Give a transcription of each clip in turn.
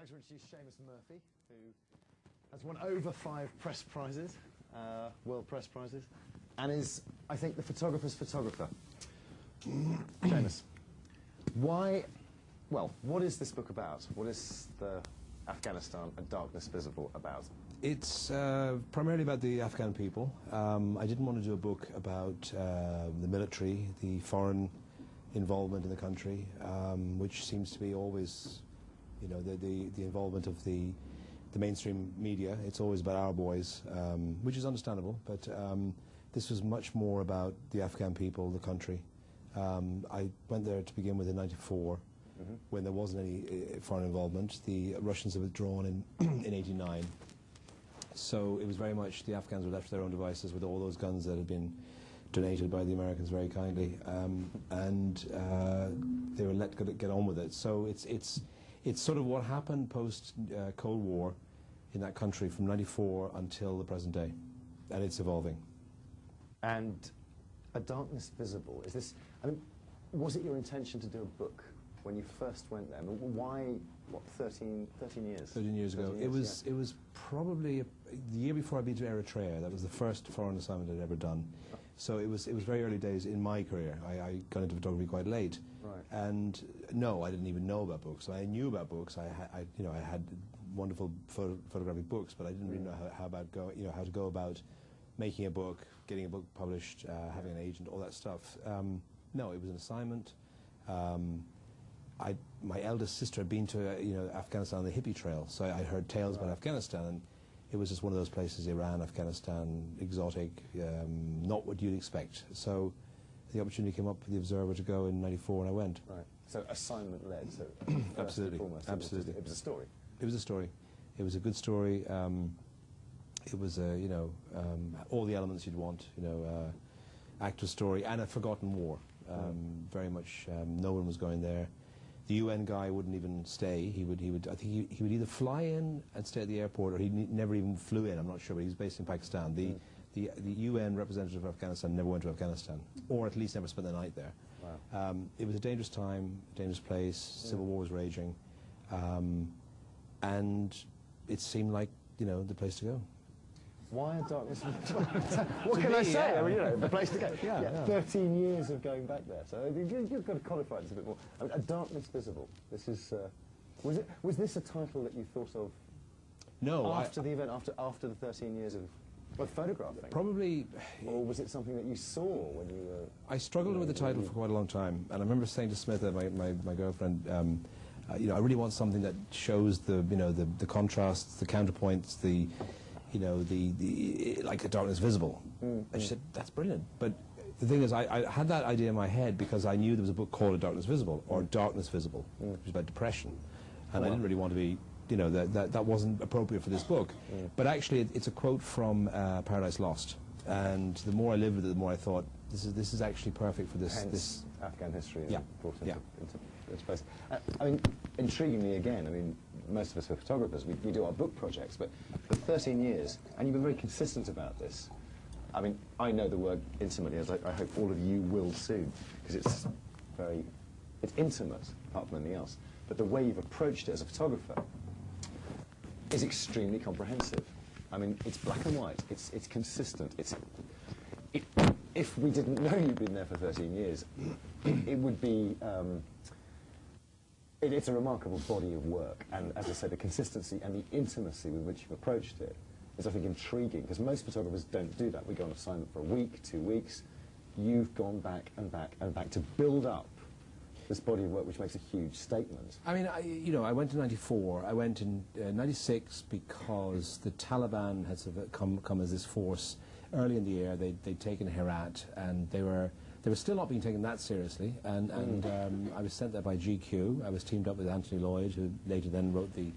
like to introduce Seamus Murphy, who has won over 5 press prizes, world press prizes, and is, I think, the photographer's photographer. Seamus, what is this book about? What is the Afghanistan, A Darkness Visible about? It's primarily about the Afghan people. I didn't want to do a book about the military, the foreign involvement in the country, which seems to be always, you know, the involvement of the mainstream media. It's always about our boys, which is understandable, but this was much more about the Afghan people, the country. I went there to begin with in '94, when there wasn't any foreign involvement. The Russians had withdrawn in '89. So it was very much the Afghans were left to their own devices with all those guns that had been donated by the Americans very kindly, and they were let get on with it. So it's sort of what happened post Cold War in that country from '94 until the present day, and it's evolving. And A Darkness Visible, is this, I mean, was it your intention to do a book when you first went there? I mean, why, what, 13 years? 13 years ago. It was probably the year before I'd been to Eritrea. That was the first foreign assignment I'd ever done. So it was very early days in my career. I got into photography quite late. Right. And no, I didn't even know about books. I knew about books. I had wonderful photographic books, but I didn't really know how to go about making a book, getting a book published, having an agent, all that stuff. No, it was an assignment. My eldest sister had been to Afghanistan on the hippie trail, so I heard tales about Afghanistan, and it was just one of those places, Iran, Afghanistan, exotic, not what you'd expect. So the opportunity came up for the Observer to go in '94, and I went. Right. So assignment led. So absolutely, absolutely. It was a story. It was a story. It was a good story. It was all the elements you'd want. Active story and a forgotten war. Very much. No one was going there. The UN guy wouldn't even stay. He would. I think he would either fly in and stay at the airport, or he never even flew in. I'm not sure, but he was based in Pakistan. The UN representative of Afghanistan never went to Afghanistan, or at least never spent the night there. Wow. It was a dangerous time, dangerous place. Civil war was raging, and it seemed like the place to go. Why A Darkness Visible? What can I say? Yeah. I mean, the place to go. Yeah. 13 years of going back there. So you've got to qualify this a bit more. I mean, A Darkness Visible. This is. Was this a title that you thought of? No. After the event, after the 13 years of photographing. Probably. Or was it something that you saw when you were? I struggled with the title for quite a long time, and I remember saying to Smith, my girlfriend, I really want something that shows the contrasts, the counterpoints, like A Darkness Visible. And she said, that's brilliant. But the thing is, I had that idea in my head because I knew there was a book called A Darkness Visible, or Darkness Visible, which was about depression. And I didn't really want to be, that wasn't appropriate for this book. But actually, it's a quote from Paradise Lost. And the more I lived with it, the more I thought, this is actually perfect for this. Hence, Afghan history. Yeah. Brought into this place. I mean, intriguingly again, I mean, most of us are photographers, we do our book projects, but for 13 years, and you've been very consistent about this. I mean, I know the word intimately, as I hope all of you will soon, because it's intimate, apart from anything else. But the way you've approached it as a photographer is extremely comprehensive. I mean, it's black and white, it's consistent. If we didn't know you'd been there for 13 years, it would be... It's a remarkable body of work, and as I said, the consistency and the intimacy with which you've approached it is, I think, intriguing, because most photographers don't do that. We go on assignment for a week, 2 weeks. You've gone back and back and back to build up this body of work, which makes a huge statement. I mean, I went to '94. I went in '96 because the Taliban had sort of come as this force early in the year. They'd taken Herat, and they were still not being taken that seriously, and I was sent there by GQ. I was teamed up with Anthony Lloyd, who later then wrote the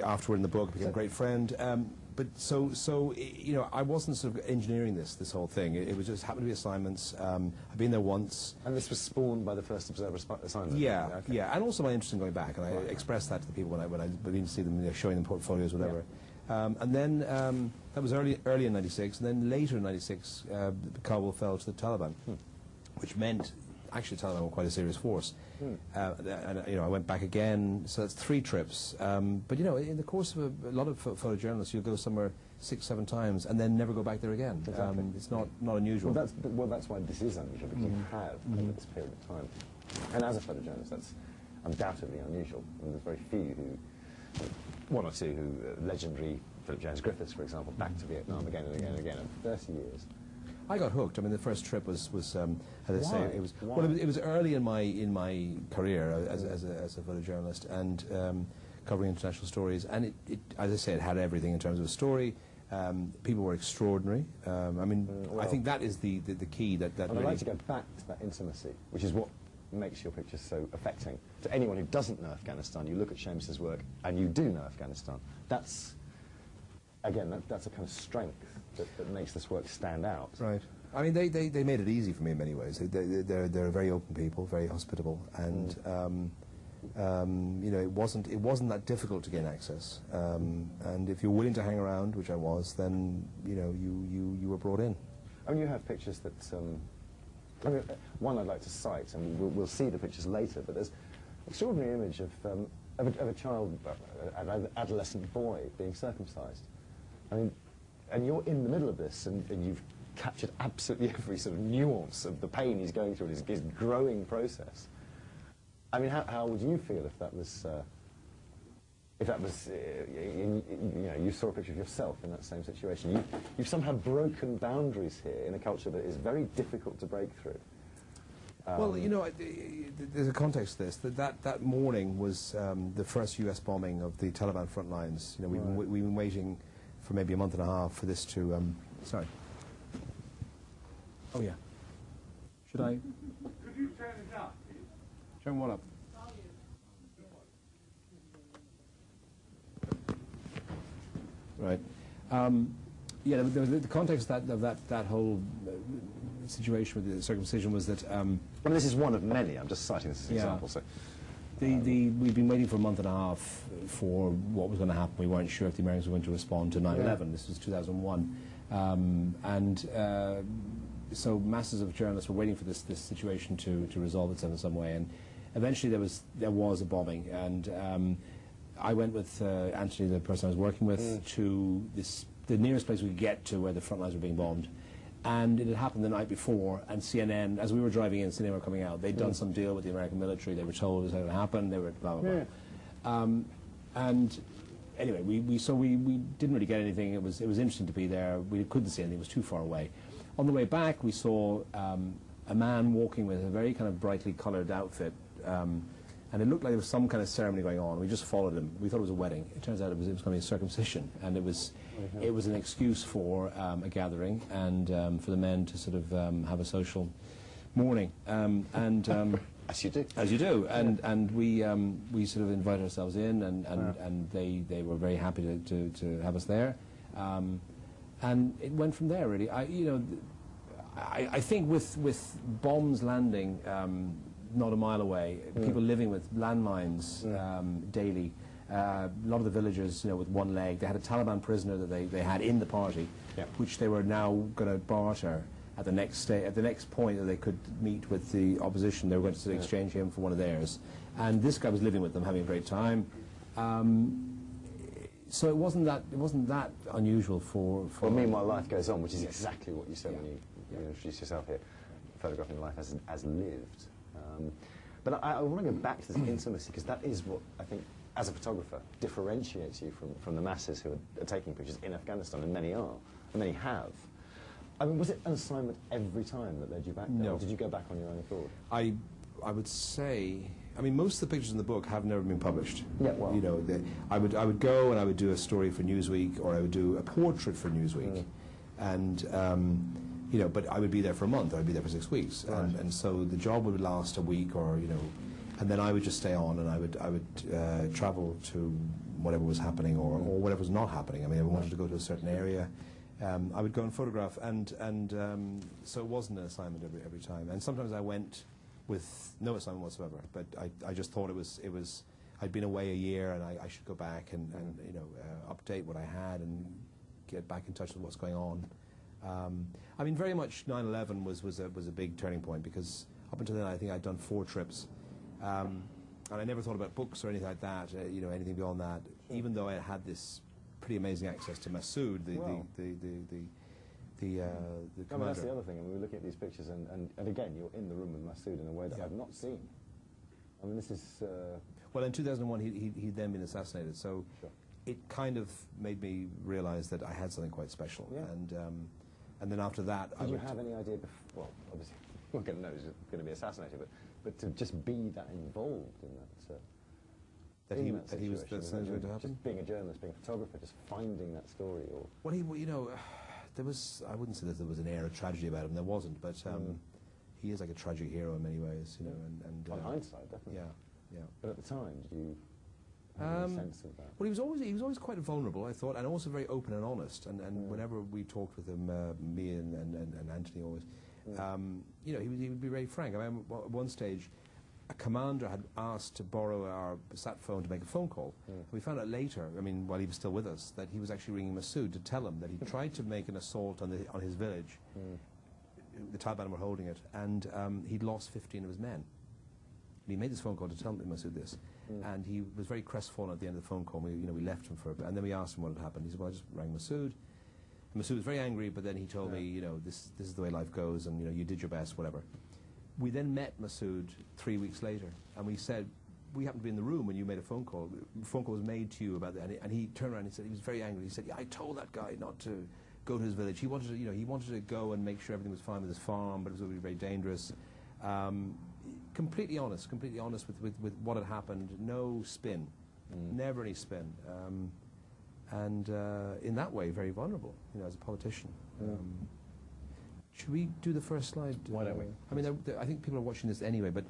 afterward in the book, became a great friend. But so I wasn't sort of engineering this whole thing. It was just happened to be assignments. I've been there once. And this was spawned by the first Observer assignment. Yeah, okay. Yeah, and also my interest in going back, and I expressed that to the people when I been to see them, showing them portfolios, whatever. Yeah. And then that was early in '96, and then later in '96, Kabul fell to the Taliban, which meant actually the Taliban were quite a serious force. and I went back again, so that's 3 trips. But in the course of a lot of photojournalists, you'll go somewhere 6, 7 times and then never go back there again. Exactly. It's not unusual. Well, that's why this is unusual, because you have over this period of time. And as a photojournalist, that's undoubtedly unusual. I mean, there's very few one or two legendary Philip James Griffiths, for example, back to Vietnam again and again and again over 30 years. I got hooked. I mean, the first trip was as I say, it was Why? well, it was early in my career as a photojournalist and covering international stories. And it as I say, it had everything in terms of a story. People were extraordinary. I think that is the key. That I'd really like to go back to that intimacy, which is what makes your pictures so affecting. To anyone who doesn't know Afghanistan, you look at Seamus's work and you do know Afghanistan. That's, again, that's a kind of strength that makes this work stand out. Right. I mean, they made it easy for me in many ways. They're very open people, very hospitable, and it wasn't that difficult to gain access. And if you're willing to hang around, which I was, then you were brought in. I mean, you have pictures that. One I'd like to cite, and we'll see the pictures later. But there's an extraordinary image of a child, an adolescent boy being circumcised. I mean, and you're in the middle of this, and you've captured absolutely every sort of nuance of the pain he's going through in his growing process. I mean, how would you feel if that was, you saw a picture of yourself in that same situation? You've somehow broken boundaries here in a culture that is very difficult to break through. Well, there's a context to this. That morning was the first U.S. bombing of the Taliban front lines. We've been waiting for maybe a month and a half for this to. Sorry. Oh yeah. Should I? Could you turn it up? Turn what up? Right. The context of that whole situation with the circumcision was that. I mean, this is one of many. I'm just citing this as an example. So. We've been waiting for a month and a half for what was going to happen. We weren't sure if the Americans were going to respond to 9/11. Yeah. This was 2001, so masses of journalists were waiting for this situation to resolve itself in some way. And eventually there was a bombing, and I went with Anthony, the person I was working with, to the nearest place we could get to where the front lines were being bombed. And it had happened the night before, and CNN, as we were driving in, CNN were coming out. They'd done some deal with the American military. They were told it was going to happen. They were blah, blah, blah. And anyway, we didn't really get anything. It was interesting to be there. We couldn't see anything. It was too far away. On the way back, we saw a man walking with a very kind of brightly coloured outfit, and it looked like there was some kind of ceremony going on. We just followed him. We thought it was a wedding. It turns out it was going to be a circumcision, and it was an excuse for a gathering and for the men to sort of have a social mourning. As you do. As you do. And we sort of invited ourselves in, and they were very happy to have us there. And it went from there, really. I think with bombs landing not a mile away, people living with landmines daily, a lot of the villagers, with one leg. They had a Taliban prisoner that they had in the party, which they were now going to barter at the next point that they could meet with the opposition. They were going to exchange him for one of theirs. And this guy was living with them, having a great time. So it wasn't that unusual for. Well, meanwhile, life goes on, which is exactly what you said when you introduced yourself here, photographing life as lived. But I want to go back to this intimacy, because that is what I think, as a photographer, differentiates you from the masses who are taking pictures in Afghanistan, and many are, and many have. I mean, was it an assignment every time that led you back there? No. Or did you go back on your own accord? I would say, I mean, most of the pictures in the book have never been published. Yeah, well. I would go and I would do a story for Newsweek, or I would do a portrait for Newsweek, and but I would be there for a month. I'd be there for 6 weeks, and so the job would last a week, or and then I would just stay on, and I would travel to whatever was happening, or whatever was not happening. I mean, if I wanted to go to a certain area, I would go and photograph, and so it wasn't an assignment every time. And sometimes I went with no assignment whatsoever, but I just thought it was I'd been away a year, and I should go back and update what I had and get back in touch with what's going on. I mean, very much 9/11 was a big turning point, because up until then I think I'd done 4 trips, And I never thought about books or anything like that, you know, anything beyond that, even though I had this pretty amazing access to Massoud, the I mean, that's the other thing. I mean, we're looking at these pictures, and again, you're in the room with Massoud in a way that I've not seen. I mean, this is... Well, in 2001, he'd then been assassinated, so it kind of made me realise that I had something quite special. Yeah. And then after that... Did you have any idea before... Well, obviously, we're going to know he's going to be assassinated, but to just be that involved in that... that he was going to happen? Just being a journalist, being a photographer, just finding that story, or... Well, you know, there was... I wouldn't say that there was an air of tragedy about him. There wasn't, but he is like a tragic hero in many ways, you know. And on hindsight, definitely. Yeah, yeah. But at the time, did you have any sense of that? Well, he was always quite vulnerable, I thought, and also very open and honest. And whenever we talked with him, me and Anthony always, you know, he would be very frank. I mean, at one stage, a commander had asked to borrow our sat phone to make a phone call. We found out later, I mean, while he was still with us, that he was actually ringing Massoud to tell him that he tried to make an assault on his village. The Taliban were holding it, and he'd lost 15 of his men. And he made this phone call to tell Massoud this, and he was very crestfallen at the end of the phone call. We left him for a bit, and then we asked him what had happened. He said, "Well, I just rang Massoud." And Massoud was very angry, but then he told me, you know, this is the way life goes, and you know, you did your best, whatever. We then met Massoud 3 weeks later, and we said, we happened to be in the room when you made a phone call. The phone call was made to you about that, and he turned around and he said, he was very angry. He said, "Yeah, I told that guy not to go to his village. He wanted to, you know, he wanted to go and make sure everything was fine with his farm, but it was going to be very dangerous." Completely honest with what had happened. No spin, never any spin, and in that way, very vulnerable, you know, as a politician. Should we do the first slide? Why don't we? I mean, I think people are watching this anyway, but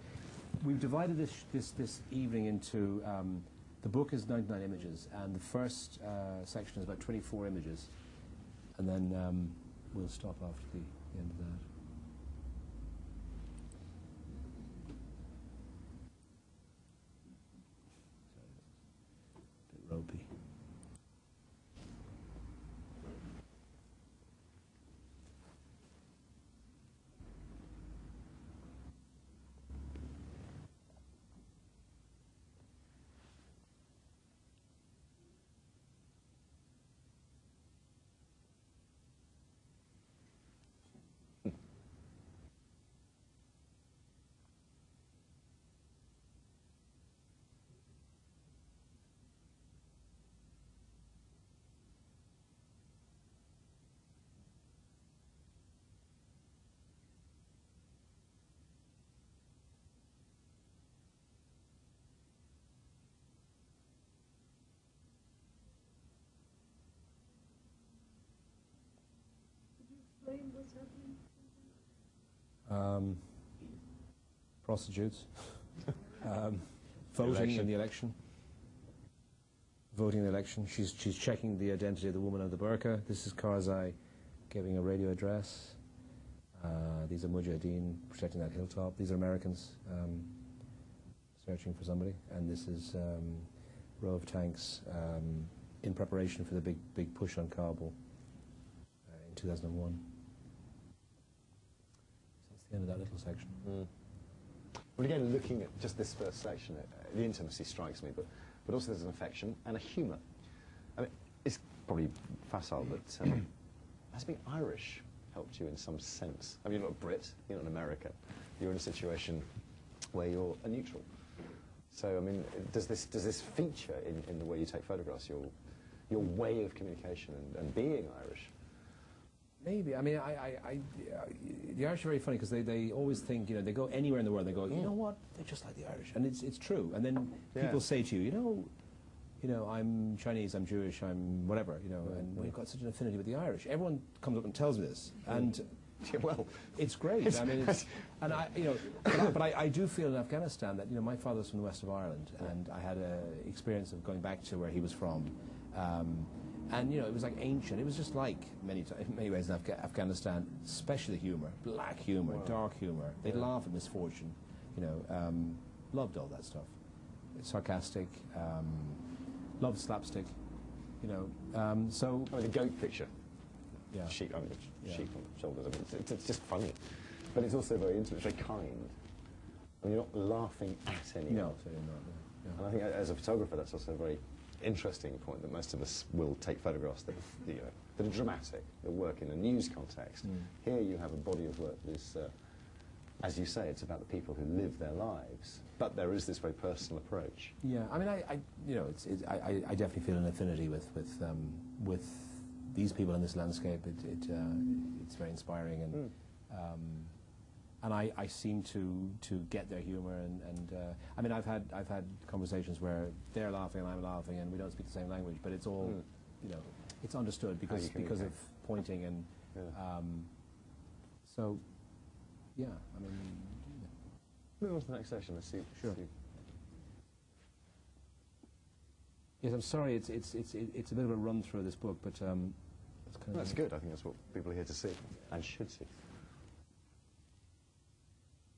we've divided this evening into, the book is 99 images, and the first section is about 24 images, and then we'll stop after the end of that. A bit ropey. What's happening? Prostitutes, voting in the election. Voting in the election. She's checking the identity of the woman of the burqa. This is Karzai giving a radio address. These are Mujahideen protecting that hilltop. These are Americans searching for somebody. And this is a row of tanks in preparation for the big push on Kabul in 2001. The end of that little section. Well, again, looking at just this first section, the intimacy strikes me, but also there's an affection and a humour. I mean, it's probably facile, but has being Irish helped you in some sense? I mean, you're not a Brit, you're not in America, you're in a situation where you're a neutral. So, I mean, does this feature in the way you take photographs, your way of communication and being Irish? Maybe. I mean, the Irish are very funny because they always think, you know, they go anywhere in the world, they go, you know what, they're just like the Irish. And it's true. And then people say to you, you know, I'm Chinese, I'm Jewish, I'm whatever, you know, and we've got such an affinity with the Irish. Everyone comes up and tells me this. And, well, it's great. I mean, and you know, but I do feel in Afghanistan that, you know, my father's from the west of Ireland, and I had an experience of going back to where he was from. And, you know, it was like ancient. It was just like many ways in Afghanistan, especially the humour, black humour, dark humour. They'd laugh at misfortune, you know. Loved all that stuff. Sarcastic, loved slapstick, you know. So I mean, the goat picture. Yeah. Sheep, I mean, sheep on the shoulders. I mean, it's just funny, but it's also very intimate, very kind. And you're not laughing at anyone. No, certainly not. No. And I think as a photographer, that's also a very interesting point, that most of us will take photographs that are, that are dramatic, that work in a news context. Here you have a body of work that is, as you say, it's about the people who live their lives, but there is this very personal approach. Yeah, I mean, I I definitely feel an affinity with these people in this landscape. It's very inspiring, and I seem to get their humour, and I mean, I've had conversations where they're laughing and I'm laughing and we don't speak the same language, but it's all it's understood because of pointing and so yeah, I mean. Move on to the next section. Let's see. Sure. Yes, I'm sorry. It's a bit of a run through this book, but it's kind of. That's good. I think that's what people are here to see and should see.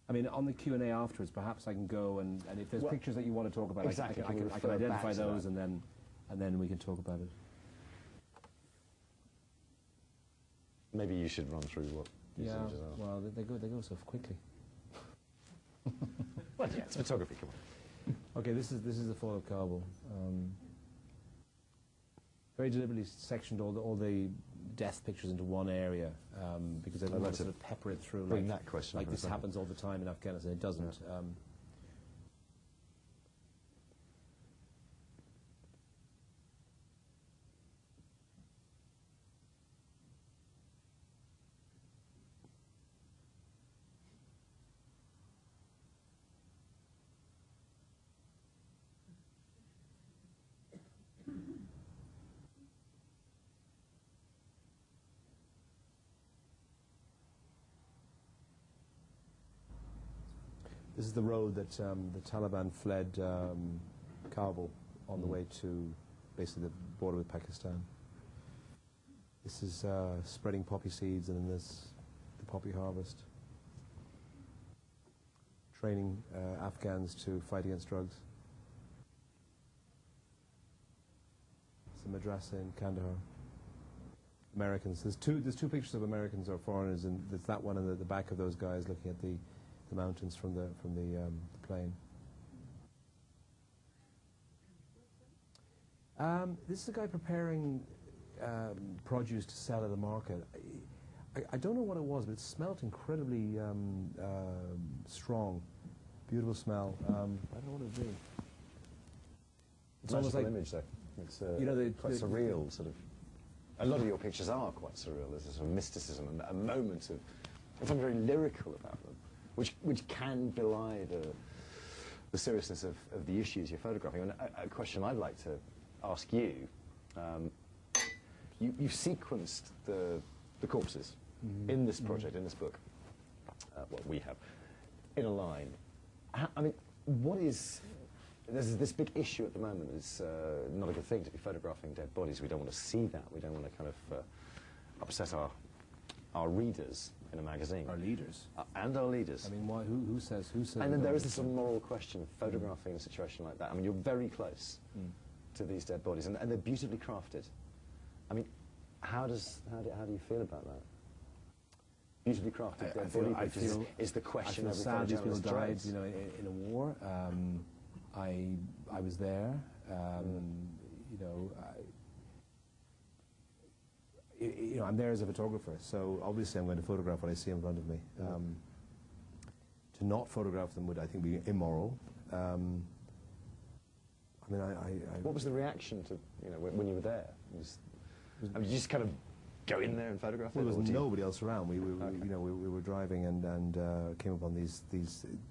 I mean, on the Q&A afterwards, perhaps I can go and if there's pictures that you want to talk about, exactly. I can identify those and then we can talk about it. Maybe you should run through what these images are. Well, they go so quickly. Well, yeah, it's photography. Come on. Okay, this is the fall of Kabul. Very deliberately sectioned all the death pictures into one area because they want to sort of pepper it through. Bring that question like this happens all the time in Afghanistan. It doesn't. Yeah. This is the road that the Taliban fled Kabul on the way to basically the border with Pakistan. This is spreading poppy seeds, and then there's the poppy harvest. Training Afghans to fight against drugs. It's a madrasa in Kandahar. Americans. There's two pictures of Americans or foreigners, and there's that one in the back of those guys looking at the mountains from the plane. This is a guy preparing produce to sell at the market. I don't know what it was, but it smelled incredibly strong. Beautiful smell. I don't know what it is. It's almost like image, though. It's quite surreal, sort of. A lot of your pictures are quite surreal. There's a sort of mysticism and a moment of something very lyrical about them, which can belie the seriousness of the issues you're photographing. And a question I'd like to ask you, you sequenced the corpses in this project, in this book, what we have, in a line. I mean, there's this big issue at the moment. It's not a good thing to be photographing dead bodies. We don't want to see that. We don't want to kind of upset our readers in a magazine. Our leaders. And our leaders. I mean, why, who says? And then there is this sort of moral question of photographing a situation like that. I mean, you're very close to these dead bodies, and they're beautifully crafted. I mean, how do you feel about that? Beautifully crafted dead body pictures is the question every sad these people died, dreads. you know, in a war. I was there. You know, I'm there as a photographer, so obviously I'm going to photograph what I see in front of me. To not photograph them would, I think, be immoral. I mean, What was the reaction to, when you were there? I mean, you just kind of go in there and photograph well, it? There was nobody else around. We were driving and came upon these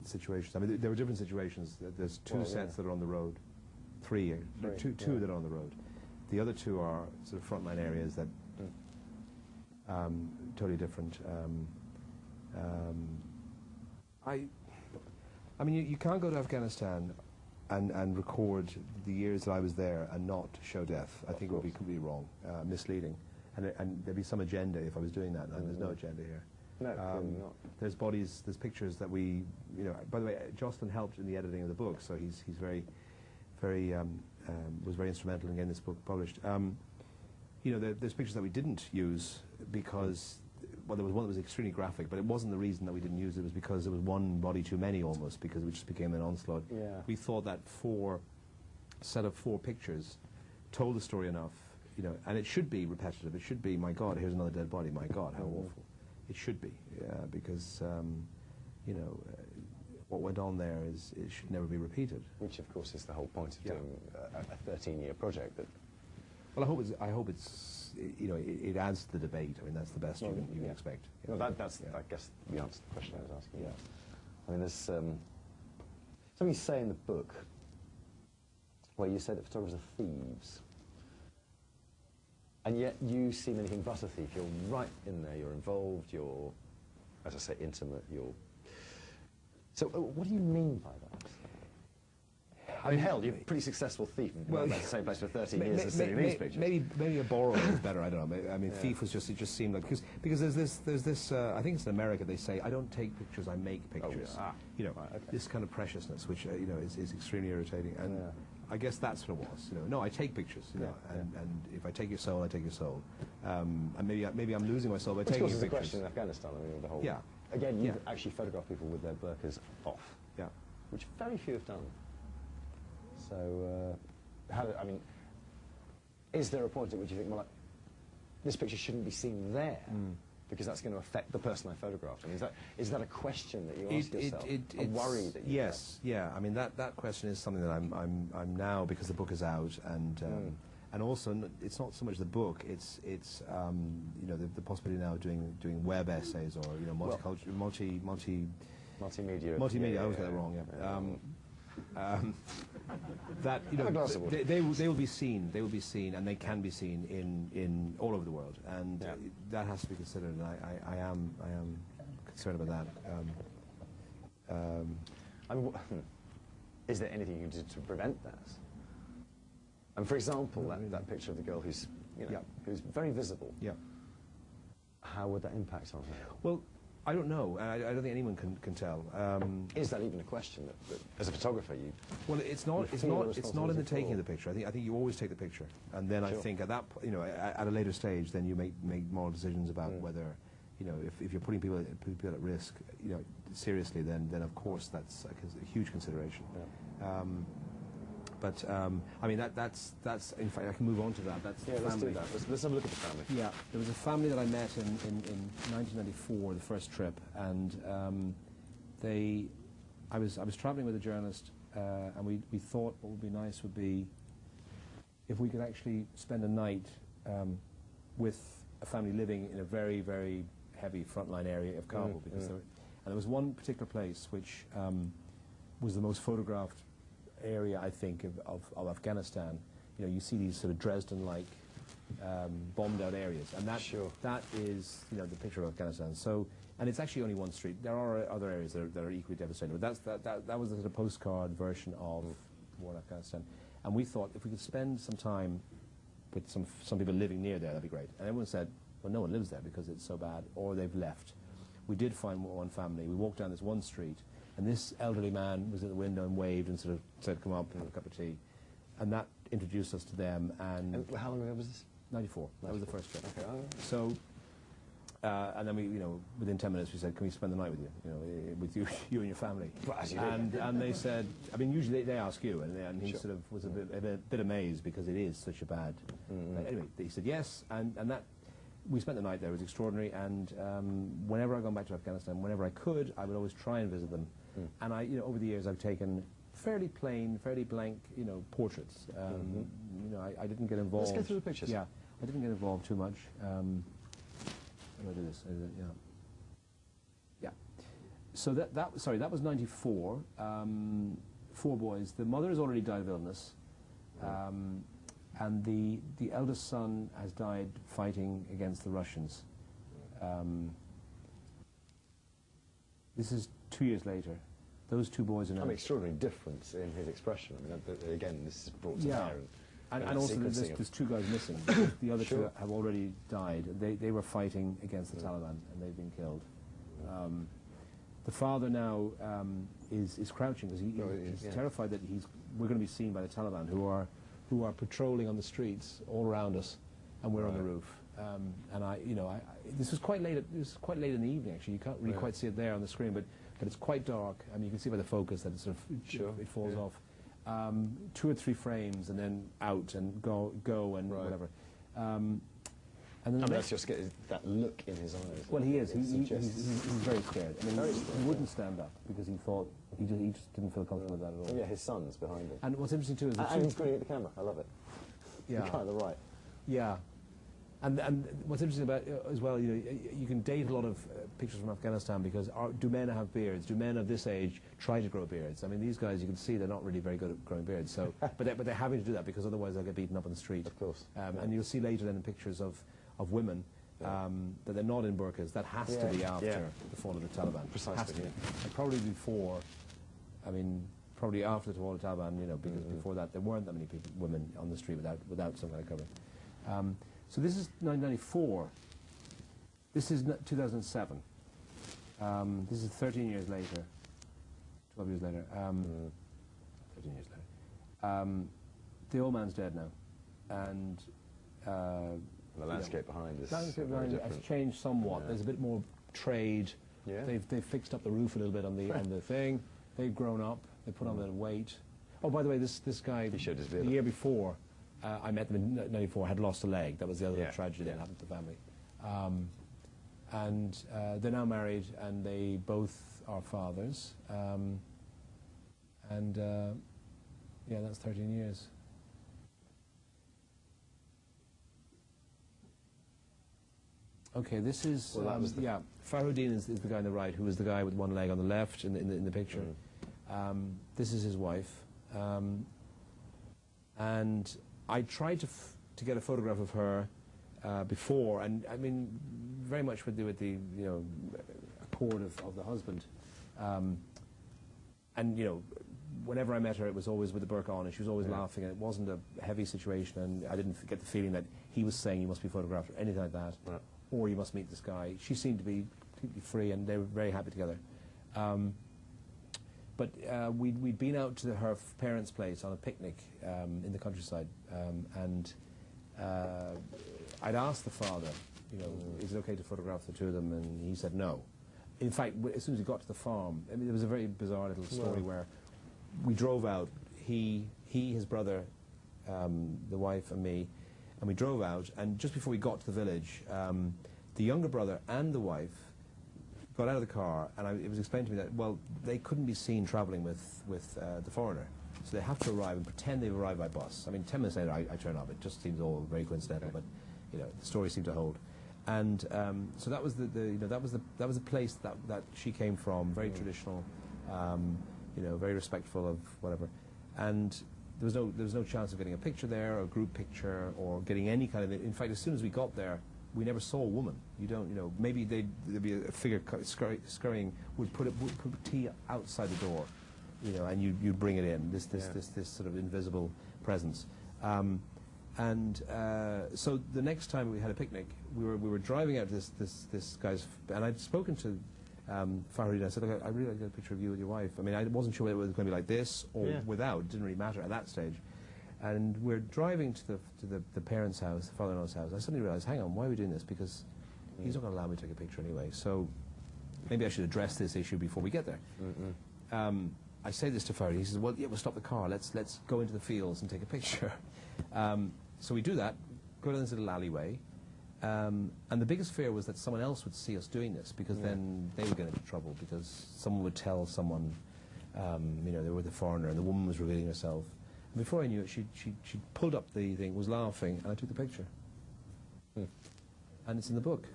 situations. I mean, there were different situations. There's two sets that are on the road, two that are on the road. The other two are sort of frontline areas that totally different. I mean, you can't go to Afghanistan and record the years that I was there and not show death. I think it would be completely wrong, misleading. And there'd be some agenda if I was doing that, and there's no agenda here. No, clearly not. There's bodies, there's pictures that we, by the way, Jocelyn helped in the editing of the book, so he's very, was very instrumental in getting this book published. There's pictures that we didn't use because well, there was one that was extremely graphic, but it wasn't the reason that we didn't use it. It was because it was one body too many almost, because it just became an onslaught. Yeah. We thought that set of 4 pictures told the story enough, you know, and it should be repetitive. It should be, my God, here's another dead body. My God, how awful. It should be, because, you know, what went on there it should never be repeated. Which, of course, is the whole point of doing a 13-year project. That well, I hope it's you know, it adds to the debate. I mean, that's the best you can expect. Well, that's I guess the answer to the question I was asking. Yeah. I mean, there's something you say in the book where you say that photographers are thieves, and yet you seem anything but a thief. You're right in there. You're involved. You're, as I say, intimate. You're. So, what do you mean by that? I mean, hell, you're a pretty successful thief. Well, that's the same place for 13 years as sitting in these pictures. Maybe a borrower is better. I don't know. I mean, thief was just, it just seemed like, because there's this. I think it's in America. They say, I don't take pictures, I make pictures. Oh, you know, right, okay. this kind of preciousness, which you know is extremely irritating. And I guess that's what it was. You know, no, I take pictures. You know, and if I take your soul, I take your soul. And maybe I'm losing my soul by taking your pictures. Of course, is the question in Afghanistan. I mean, the whole. Yeah. Again, you actually photograph people with their burqas off. Yeah. Which very few have done. So, I mean, is there a point at which you think, well, like, this picture shouldn't be seen there because that's going to affect the person I photographed? I mean, is that a question that you ask yourself? A worry that you have? Yeah. I mean, that question is something that I'm now, because the book is out, and also it's not so much the book. It's you know, the possibility now of doing web essays or, you know, multimedia. I always get that wrong. That, you know, they will be seen. They will be seen, and they can be seen in all over the world, and that has to be considered. And I am concerned about that. I mean, is there anything you can do to prevent that? And for example, that picture of the girl who's, you know, who's very visible. Yeah. How would that impact on her? Well, I don't know. I don't think anyone can tell. Is that even a question that as a photographer, you? Well, it's not in the taking of the picture. I think you always take the picture, and then I think at that, you know, at a later stage, then you make moral decisions about whether, you know, if you're putting people at risk, you know, seriously, then of course that's a huge consideration. Yeah. But I mean, that's in fact, I can move on to that. That's the let's family. do that. Let's have a look at the family. Yeah, there was a family that I met in 1994, the first trip, and I was traveling with a journalist, and we thought what would be nice would be if we could actually spend a night with a family living in a very, very heavy frontline area of Kabul, because there was one particular place which was the most photographed area, I think, of Afghanistan. You know, you see these sort of Dresden-like bombed out areas, and that is, you know, the picture of Afghanistan. So, and it's actually only one street. There are other areas that are equally devastating, but that was the sort of postcard version of war in Afghanistan. And we thought if we could spend some time with some people living near there, that'd be great. And everyone said, well, no one lives there because it's so bad, or they've left. We did find one family. We walked down this one street, and this elderly man was at the window and waved and sort of said, come up and have a cup of tea. And that introduced us to them. And how long ago was this? 94. That was the first trip. Okay. So, and then we, you know, within 10 minutes we said, can we spend the night with you? You know, with you and your family. And they said, I mean, usually they ask you, and he sort of was a bit amazed because it is such a bad. Anyway, he said yes, and that. We spent the night there. It was extraordinary, and whenever I've gone back to Afghanistan, whenever I could, I would always try and visit them. And I, you know, over the years, I've taken fairly plain, fairly blank, you know, portraits. You know, I didn't get involved. Let's go through the pictures. Yeah, I didn't get involved too much. How do I do this? Yeah. So that was 94. 4 boys. The mother has already died of illness. And the eldest son has died fighting against the Russians. This is 2 years later. Those 2 boys are now... I mean, extraordinary difference in his expression. I mean, again, this is brought to bear. And also there's 2 guys missing. The other 2 have already died. They were fighting against the Taliban, and they've been killed. The father now is crouching because he's terrified that we're going to be seen by the Taliban, who are patrolling on the streets all around us, and we're on the roof. And this was quite late. It was quite late in the evening. Actually, you can't really quite see it there on the screen, but it's quite dark. I mean, you can see by the focus that it sort of it falls off. 2 or 3 frames, and then out and go and whatever. And then that's just that look in his eyes. Well, he is. He's very scared. I mean, he wouldn't stand up because he thought he just didn't feel comfortable with that at all. Oh, yeah, his son's behind him. And what's interesting too is and he's grinning at the camera. I love it. Yeah. The guy on the right. Yeah. And what's interesting about it as well, you can date a lot of pictures from Afghanistan because do men have beards? Do men of this age try to grow beards? I mean, these guys, you can see they're not really very good at growing beards. So, but they're having to do that because otherwise they'll get beaten up on the street. Of course. And you'll see later then in pictures of women that they're not in burqas. That has to be after the fall of the Taliban. Precisely. Has to be. And probably before. I mean, probably after the fall of the Taliban. Because before that there weren't that many women on the street without some kind of covering. So this is 1994. This is 2007. This is 13 years later. 12 years later. 13 years later. The old man's dead now, and the landscape behind is has different. changed somewhat. There's a bit more trade. Yeah. They've fixed up the roof a little bit on the thing. They've grown up. They put on a bit of weight. Oh, by the way, this guy the year before. I met them in '94, had lost a leg. That was the other tragedy that happened to the family. And they're now married, and they both are fathers. That's 13 years. Okay, this is, Fahrudin is the guy on the right, who is the guy with one leg on the left in the picture. This is his wife. And I tried to get a photograph of her before, and I mean, very much with the accord of the husband. And whenever I met her, it was always with the burqa on, and she was always laughing, and it wasn't a heavy situation, and I didn't get the feeling that he was saying you must be photographed or anything like that, or you must meet this guy. She seemed to be completely free, and they were very happy together. But we'd been out to her parents' place on a picnic in the countryside, and I'd asked the father, is it okay to photograph the two of them, and he said no. In fact, as soon as we got to the farm, I mean, there was a very bizarre little story where we drove out, he, his brother, the wife and me, and we drove out, and just before we got to the village, the younger brother and the wife got out of the car, and it was explained to me that, well, they couldn't be seen travelling with the foreigner, so they have to arrive and pretend they've arrived by bus. I mean, 10 minutes later, I turn up. It just seems all very coincidental, but the story seemed to hold. And so that was that was the place that she came from, very traditional, very respectful of whatever, and there was no chance of getting a picture there, or a group picture, or getting any kind of. In fact, as soon as we got there, we never saw a woman. You don't, maybe there'd be a figure scurrying, would put tea outside the door, and you'd bring it in. This sort of invisible presence. So the next time we had a picnic, we were driving out to this guy's, and I'd spoken to Farid. I said, look, I really like to get a picture of you with your wife. I mean, I wasn't sure whether it was going to be like this or without. It didn't really matter at that stage. And we're driving to the parents' house, the father-in-law's house. I suddenly realised, hang on, why are we doing this? Because he's not going to allow me to take a picture anyway. So maybe I should address this issue before we get there. I say this to Farid. He says, well, yeah, we'll stop the car. Let's go into the fields and take a picture. So we do that, go down this little alleyway, and the biggest fear was that someone else would see us doing this, because then they would get into trouble, because someone would tell someone, they were the foreigner, and the woman was revealing herself. And before I knew it, she pulled up the thing, was laughing, and I took the picture. And it's in the book.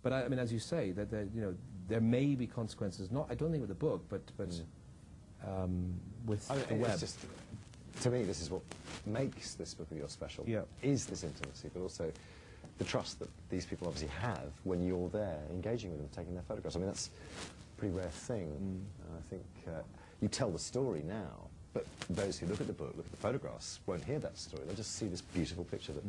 But I mean, as you say, that there may be consequences. Not, I don't think with the book, but with the web. To me, this is what makes this book of yours special, is this intimacy, but also the trust that these people obviously have when you're there, engaging with them, taking their photographs. I mean, that's a pretty rare thing. I think you tell the story now, but those who look at the book, look at the photographs, won't hear that story. They'll just see this beautiful picture that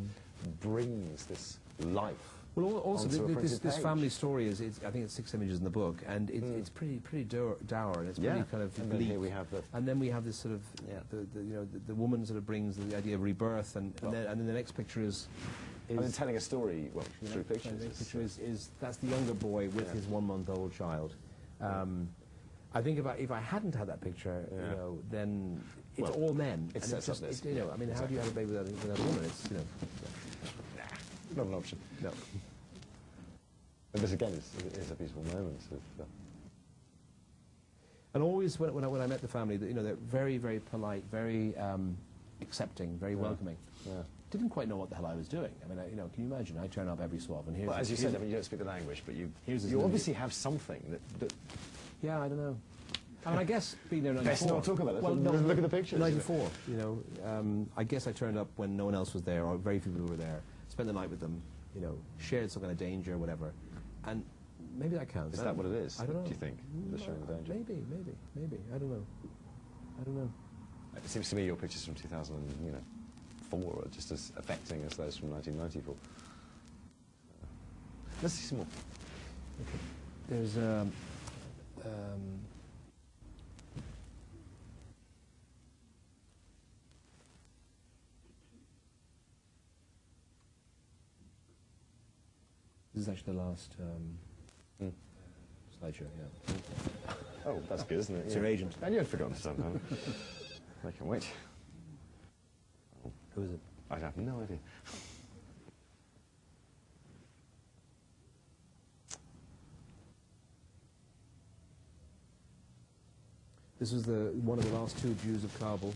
brings this life. Well, also this family story is, I think it's 6 images in the book, and it's pretty dour, and it's pretty kind of and bleak. then here we have and then we have this sort of the woman sort of brings the idea of rebirth, and then the next picture is I mean, telling a story, well, through pictures. That's the younger boy with his 1-month-old child. I think if I hadn't had that picture, you know, then it's all men. It's just, you know, I mean, how do you have a baby without a woman? It's, you know, not an option. no. But this again is a beautiful moment of. And always when I met the family, you know, they're very, very polite, very accepting, very welcoming. Yeah. Didn't quite know what the hell I was doing. I mean, you know, can you imagine? I turn up every so often. Well, as you said, I mean, you don't speak the language, but you you obviously have something that. Yeah, I don't know. I mean, I guess being there in 94... Let's not talk about it. Well, no, look at the pictures. 94, you know. I guess I turned up when no one else was there, or very few people were there. Spent the night with them, you know, shared some kind of danger or whatever. And maybe that counts. Is that what it is? I don't know. Do you think? The sharing the danger? Maybe. I don't know. It seems to me your pictures from 2004 are just as affecting as those from 1994. Let's see some more. Okay. There's this is actually the last slideshow, yeah. Oh, that's good, isn't it? It's your agent. And you had forgotten something. I can wait. Who is it? I have no idea. This was one of the last two Jews of Kabul.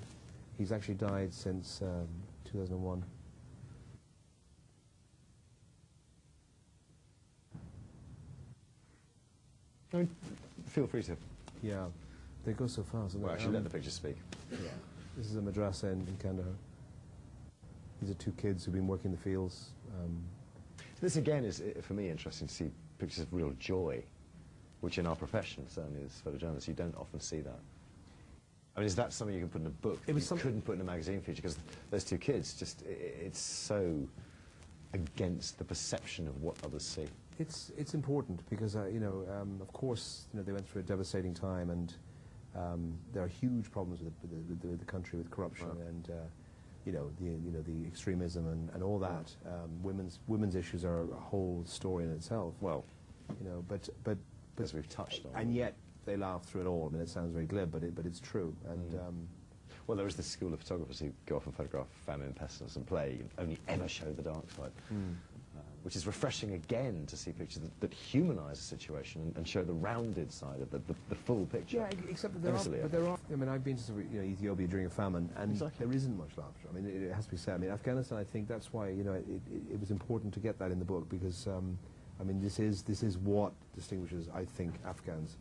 He's actually died since 2001. I mean, feel free to. Yeah, they go so fast. Well, actually, let the pictures speak. Yeah. This is a madrasa in Kandahar. These are two kids who've been working the fields. This again is, for me, interesting to see pictures of real joy, which in our profession, certainly as photojournalists, you don't often see that. I mean, is that something you can put in a book that you couldn't put in a magazine feature? Because those two kids, just, it's so against the perception of what others see. It's important because, you know, of course, you know, they went through a devastating time, and there are huge problems with the country, with corruption and, you know, the extremism and all that. Women's issues are a whole story in itself. Well, you know, but as we've touched on, and yet they laugh through it all. I mean, it sounds very glib, but it's true. And well, there is this school of photographers who go off and photograph famine, pestilence, and plague, and only ever show the dark side. Which is refreshing again to see pictures that humanise a situation and show the rounded side of the full picture. Yeah, except that there are. I mean, I've been to Ethiopia during a famine, and there isn't much laughter. I mean, it has to be said. I mean, Afghanistan. I think that's why it was important to get that in the book because I mean, this is what distinguishes, I think, Afghans.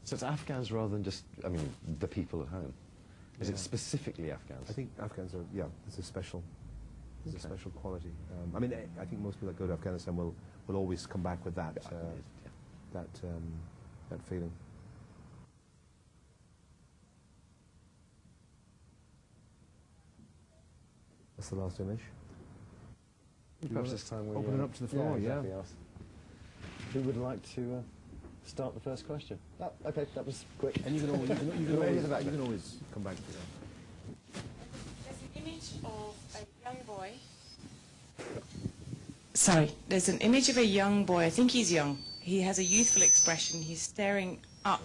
So it's Afghans rather than just, I mean, the people at home. Is it specifically Afghans? I think Afghans are. Yeah, it's a special. There's a special quality. I mean, I think most people that go to Afghanistan will always come back with that that feeling. That's the last image. Perhaps this time we open it up to the floor. Exactly. Who would like to start the first question? Oh, okay, that was quick. And you can always come back to that. There's an image of a young boy. Sorry, there's an image of a young boy. I think he's young. He has a youthful expression. He's staring up.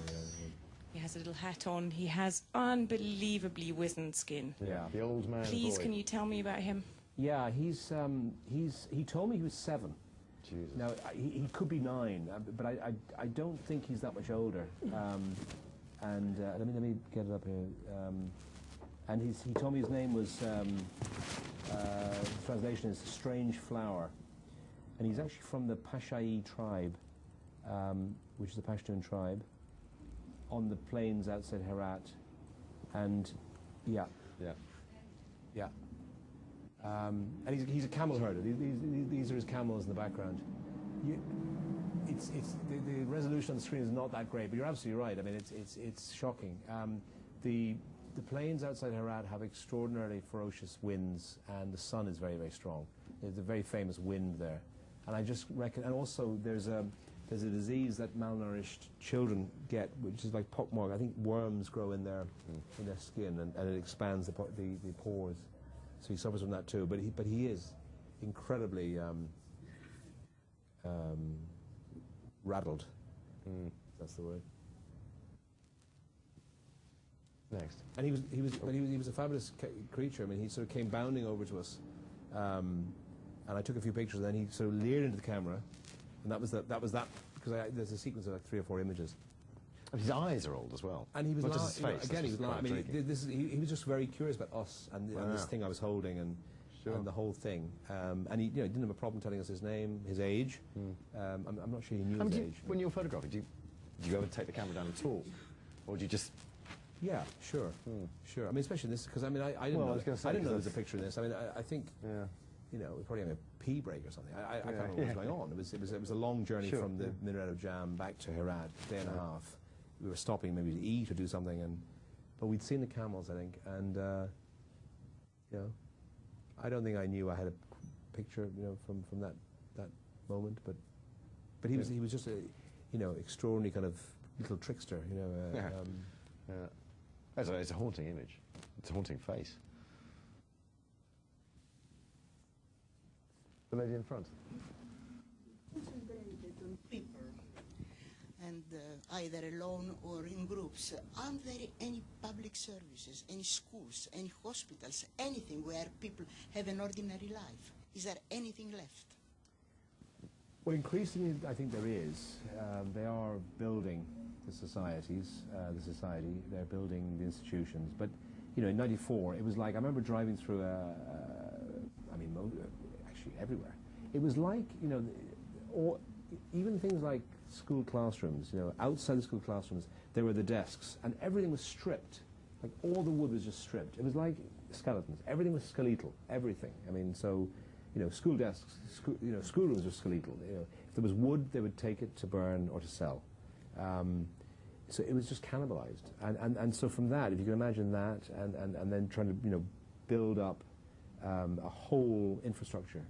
He has a little hat on. He has unbelievably wizened skin. Yeah, the old man. Please, boy. can you tell me about him? Yeah, he told me he was 7. Jesus. Now he could be 9, but I don't think he's that much older. And let me get it up here. And he told me his name was. The translation is Strange Flower, and he's actually from the Pashai tribe, which is the Pashtun tribe, on the plains outside Herat, and yeah. And he's a camel herder. These are his camels in the background. The resolution on the screen is not that great, but you're absolutely right. I mean, it's shocking. The plains outside Herat have extraordinarily ferocious winds, and the sun is very, very strong. There's a very famous wind there, and I just reckon. And also, there's a disease that malnourished children get, which is like pockmark. I think worms grow in their skin, and it expands the pores. So he suffers from that too. But he is incredibly rattled. That's the word. Next. And he was a fabulous creature. I mean, he sort of came bounding over to us, and I took a few pictures. And then he sort of leered into the camera, and that was that because there's a sequence of like 3 or 4 images. And his eyes are old as well. And he was not just his face. Again, he was quite I mean, intriguing. he was just very curious about us and this thing I was holding and the whole thing. And he didn't have a problem telling us his name, his age. I'm not sure he knew his age. When you were photographing, do you ever take the camera down at all, or do you just? Yeah, sure, sure. I mean, especially in this, because I mean, I didn't know there was a picture in this. I mean, I think, we probably had a pee break or something. I can't remember what was going on. It was a long journey from the minaret of Jam back to Herat, day and a half. We were stopping maybe to eat or do something, but we'd seen the camels, I think, and I don't think I knew I had a picture, from that moment, but he was just a extraordinary kind of little trickster, It's a haunting image. It's a haunting face. The lady in front. On people, and either alone or in groups. Aren't there any public services, any schools, any hospitals, anything where people have an ordinary life? Is there anything left? Well, increasingly, I think there is. They are building the societies, they're building the institutions. But, in '94, it was like, I remember driving through actually everywhere. It was like, even things like school classrooms, outside the school classrooms, there were the desks, and everything was stripped. Like, all the wood was just stripped. It was like skeletons. Everything was skeletal, everything. I mean, so, school desks, schoolrooms were skeletal. If there was wood, they would take it to burn or to sell. So it was just cannibalized. And so from that, if you can imagine that, and then trying to, build up a whole infrastructure,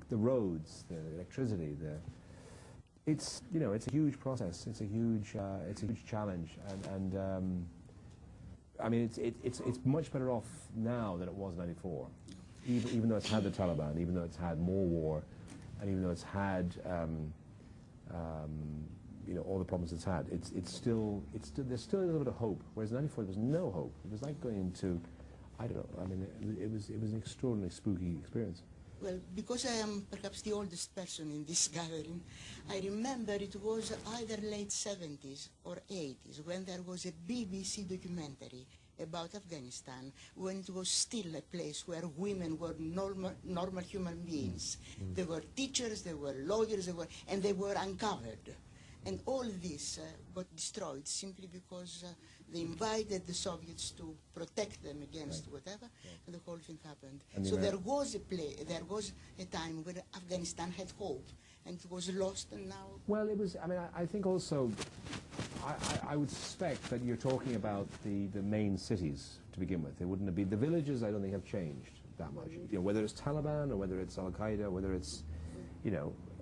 the roads, the electricity, it's a huge process. It's a huge challenge, and I mean it's much better off now than it was in '94. Even though it's had the Taliban, even though it's had more war, and even though it's had all the problems it's had, there's still a little bit of hope. Whereas in '94 there was no hope. It was like going into, I don't know. I mean, it was an extraordinarily spooky experience. Well, because I am perhaps the oldest person in this gathering, I remember it was either late 70s or 80s when there was a BBC documentary about Afghanistan, when it was still a place where women were normal human beings. They were teachers, they were lawyers, and they were uncovered. And all this got destroyed simply because they invited the Soviets to protect them against whatever, and the whole thing happened. And so there was a time when Afghanistan had hope, and it was lost, and now... Well, it was, I mean, I think also, I would suspect that you're talking about the main cities to begin with. It wouldn't have been, the villages I don't think have changed that much. Whether it's Taliban or whether it's Al-Qaeda, whether it's,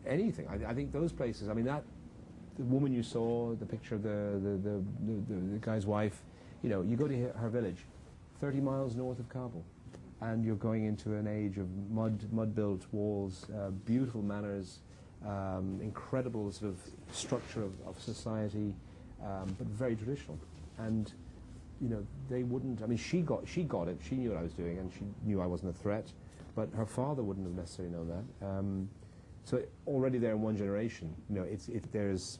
anything. I think those places, I mean, the woman you saw, the picture of the guy's wife, you go to her village, 30 miles north of Kabul, and you're going into an age of mud-built walls, beautiful manners, incredible sort of structure of society, but very traditional. And they wouldn't. I mean, she got it. She knew what I was doing, and she knew I wasn't a threat. But her father wouldn't have necessarily known that. So already there in one generation, there's,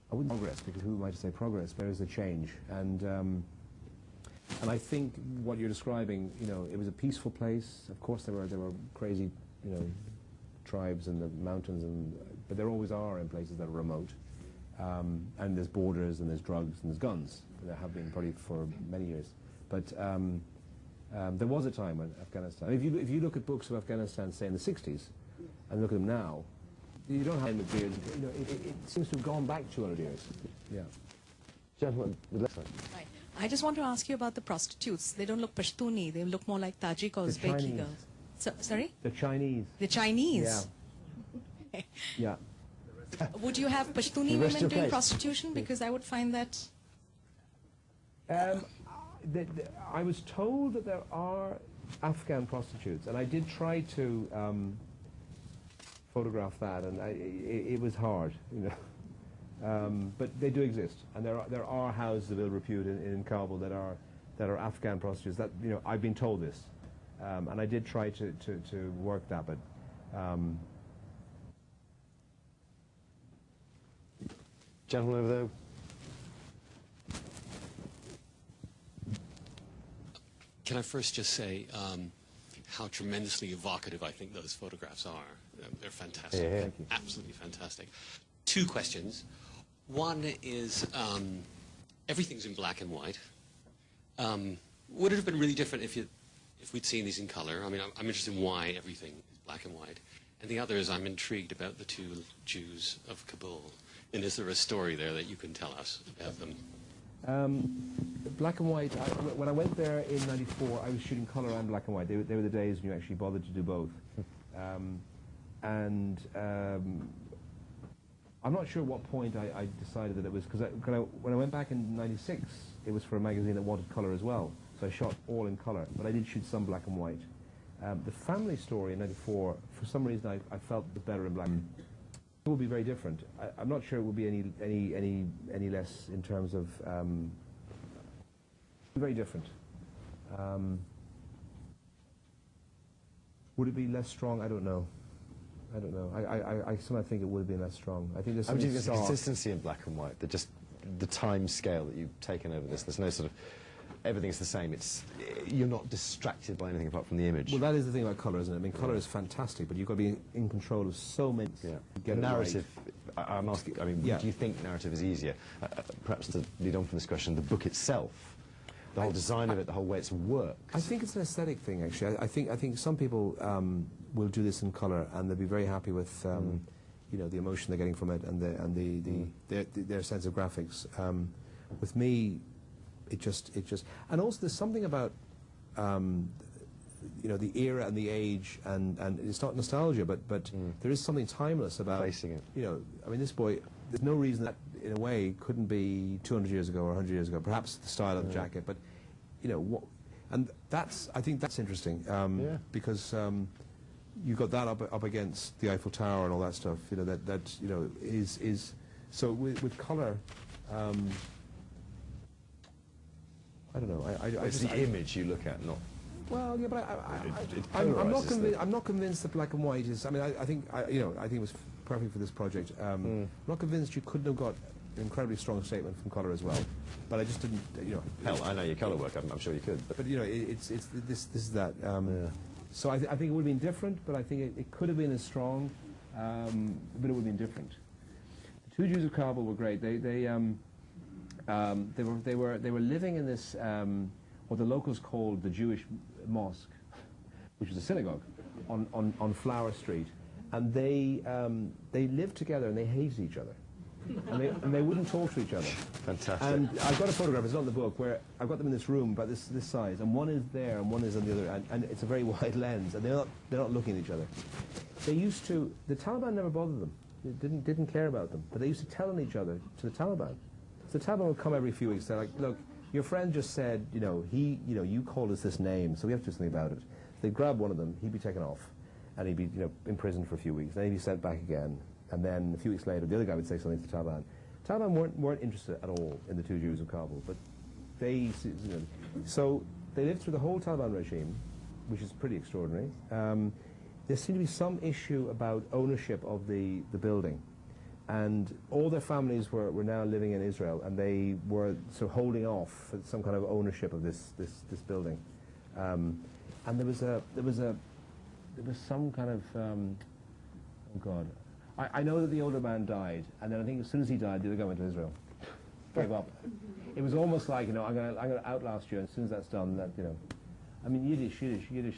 I wouldn't progress, because who am I to say progress? But there is a change, and I think what you're describing, it was a peaceful place. Of course, there were crazy, tribes in the mountains, but there always are in places that are remote, and there's borders, and there's drugs, and there's guns. There have been probably for many years, but there was a time when Afghanistan. If you look at books of Afghanistan, say in the '60s. And look at them now, you don't have beards. It seems to have gone back 200 years. Yeah. Gentlemen, the left side. Right. I just want to ask you about the prostitutes. They don't look Pashtuni. They look more like Tajik or Uzbeki girls. So, sorry? The Chinese. The Chinese? Yeah. Yeah. Would you have Pashtuni women doing prostitution? Because I would find that... I was told that there are Afghan prostitutes, and I did try to photograph that, and it was hard, you know. But they do exist, and there are houses of ill repute in Kabul that are Afghan prostitutes. That, you know, I've been told this, and I did try to work that, but. Gentleman over there. Can I first just say how tremendously evocative I think those photographs are. They're fantastic. Yeah, thank you. Absolutely fantastic. Two questions. One is, everything's in black and white. Would it have been really different if we'd seen these in color? I mean, I'm interested in why everything is black and white. And the other is, I'm intrigued about the two Jews of Kabul. And is there a story there that you can tell us about them? Black and white, when I went there in '94, I was shooting colour and black and white. They were the days when you actually bothered to do both. I'm not sure at what point I decided that it was, because when I went back in '96, it was for a magazine that wanted colour as well. So I shot all in colour, but I did shoot some black and white. The family story in '94, for some reason I felt the better in black. It will be very different. I'm not sure it will be any less in terms of very different. Would it be less strong? I don't know. I don't know. I somehow think it would have been less strong. I think there's something There's a consistency in black and white. That just the time scale that you've taken over this. There's no sort of everything's the same. You're not distracted by anything apart from the image. Well, that is the thing about colour, isn't it? I mean, colour is fantastic, but you've got to be in control of so many. Yeah. Get The it narrative. Right. I'm asking. I mean, Yeah. do you think narrative is easier? Perhaps to lead on from this question, the book itself, the whole design of it, the whole way it's worked. I think it's an aesthetic thing, actually. I think some people will do this in colour, and they'll be very happy with you know, the emotion they're getting from it and their sense of graphics. With me, it just and also there's something about you know, the era and the age, and it's not nostalgia, but there is something timeless about Facing it. You know, I mean, this boy, there's no reason that in a way couldn't be 200 years ago or 100 years ago. Perhaps the style of the jacket, but you know what, and I think that's interesting because you've got that up against the Eiffel Tower and all that stuff. You know, that you know is so with colour. I don't know. It's the image you look at, not. Well, yeah, but I'm not convinced that black and white is. I mean, I think you know, I think it was perfect for this project. I'm not convinced you couldn't have got an incredibly strong statement from colour as well, but I just didn't. You know, Hell, I know your colour work. I'm sure you could. but you know, this is that. So I think it would have been different, but I think it could have been as strong, but it would have been different. The two Jews of Kabul were great. They were living in this what the locals called the Jewish mosque, which was a synagogue on Flower Street, and they lived together and they hated each other, and they wouldn't talk to each other. Fantastic. And I've got a photograph. It's not in the book, where I've got them in this room about this size, and one is there and one is on the other, and it's a very wide lens, and they're not looking at each other. They used to. The Taliban never bothered them. They didn't care about them, but they used to tell on each other to the Taliban. So the Taliban would come every few weeks. They're like, look, your friend just said, you know, you called us this name, so we have to do something about it. They'd grab one of them, he'd be taken off, and he'd be, you know, imprisoned for a few weeks. Then he'd be sent back again, and then a few weeks later, the other guy would say something to the Taliban. Taliban weren't interested at all in the two Jews of Kabul, but they, you know, so they lived through the whole Taliban regime, which is pretty extraordinary. There seemed to be some issue about ownership of the building. And all their families were now living in Israel, and they were sort of holding off some kind of ownership of this building. And there was some kind of oh God, I know that the older man died, and then I think as soon as he died, the other guy went to Israel, gave up. It was almost like, you know, I'm gonna outlast you, and as soon as that's done, that, you know, I mean, Yiddish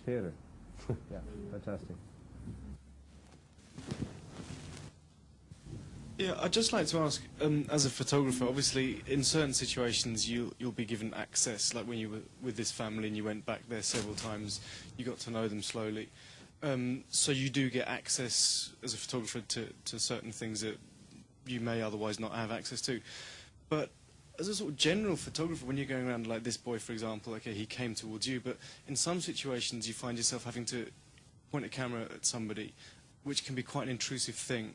theatre, yeah, fantastic. Yeah, I'd just like to ask, as a photographer, obviously in certain situations you'll be given access, like when you were with this family and you went back there several times, you got to know them slowly. So you do get access as a photographer to certain things that you may otherwise not have access to. But as a sort of general photographer, when you're going around like this boy, for example, okay, he came towards you, but in some situations you find yourself having to point a camera at somebody which can be quite an intrusive thing.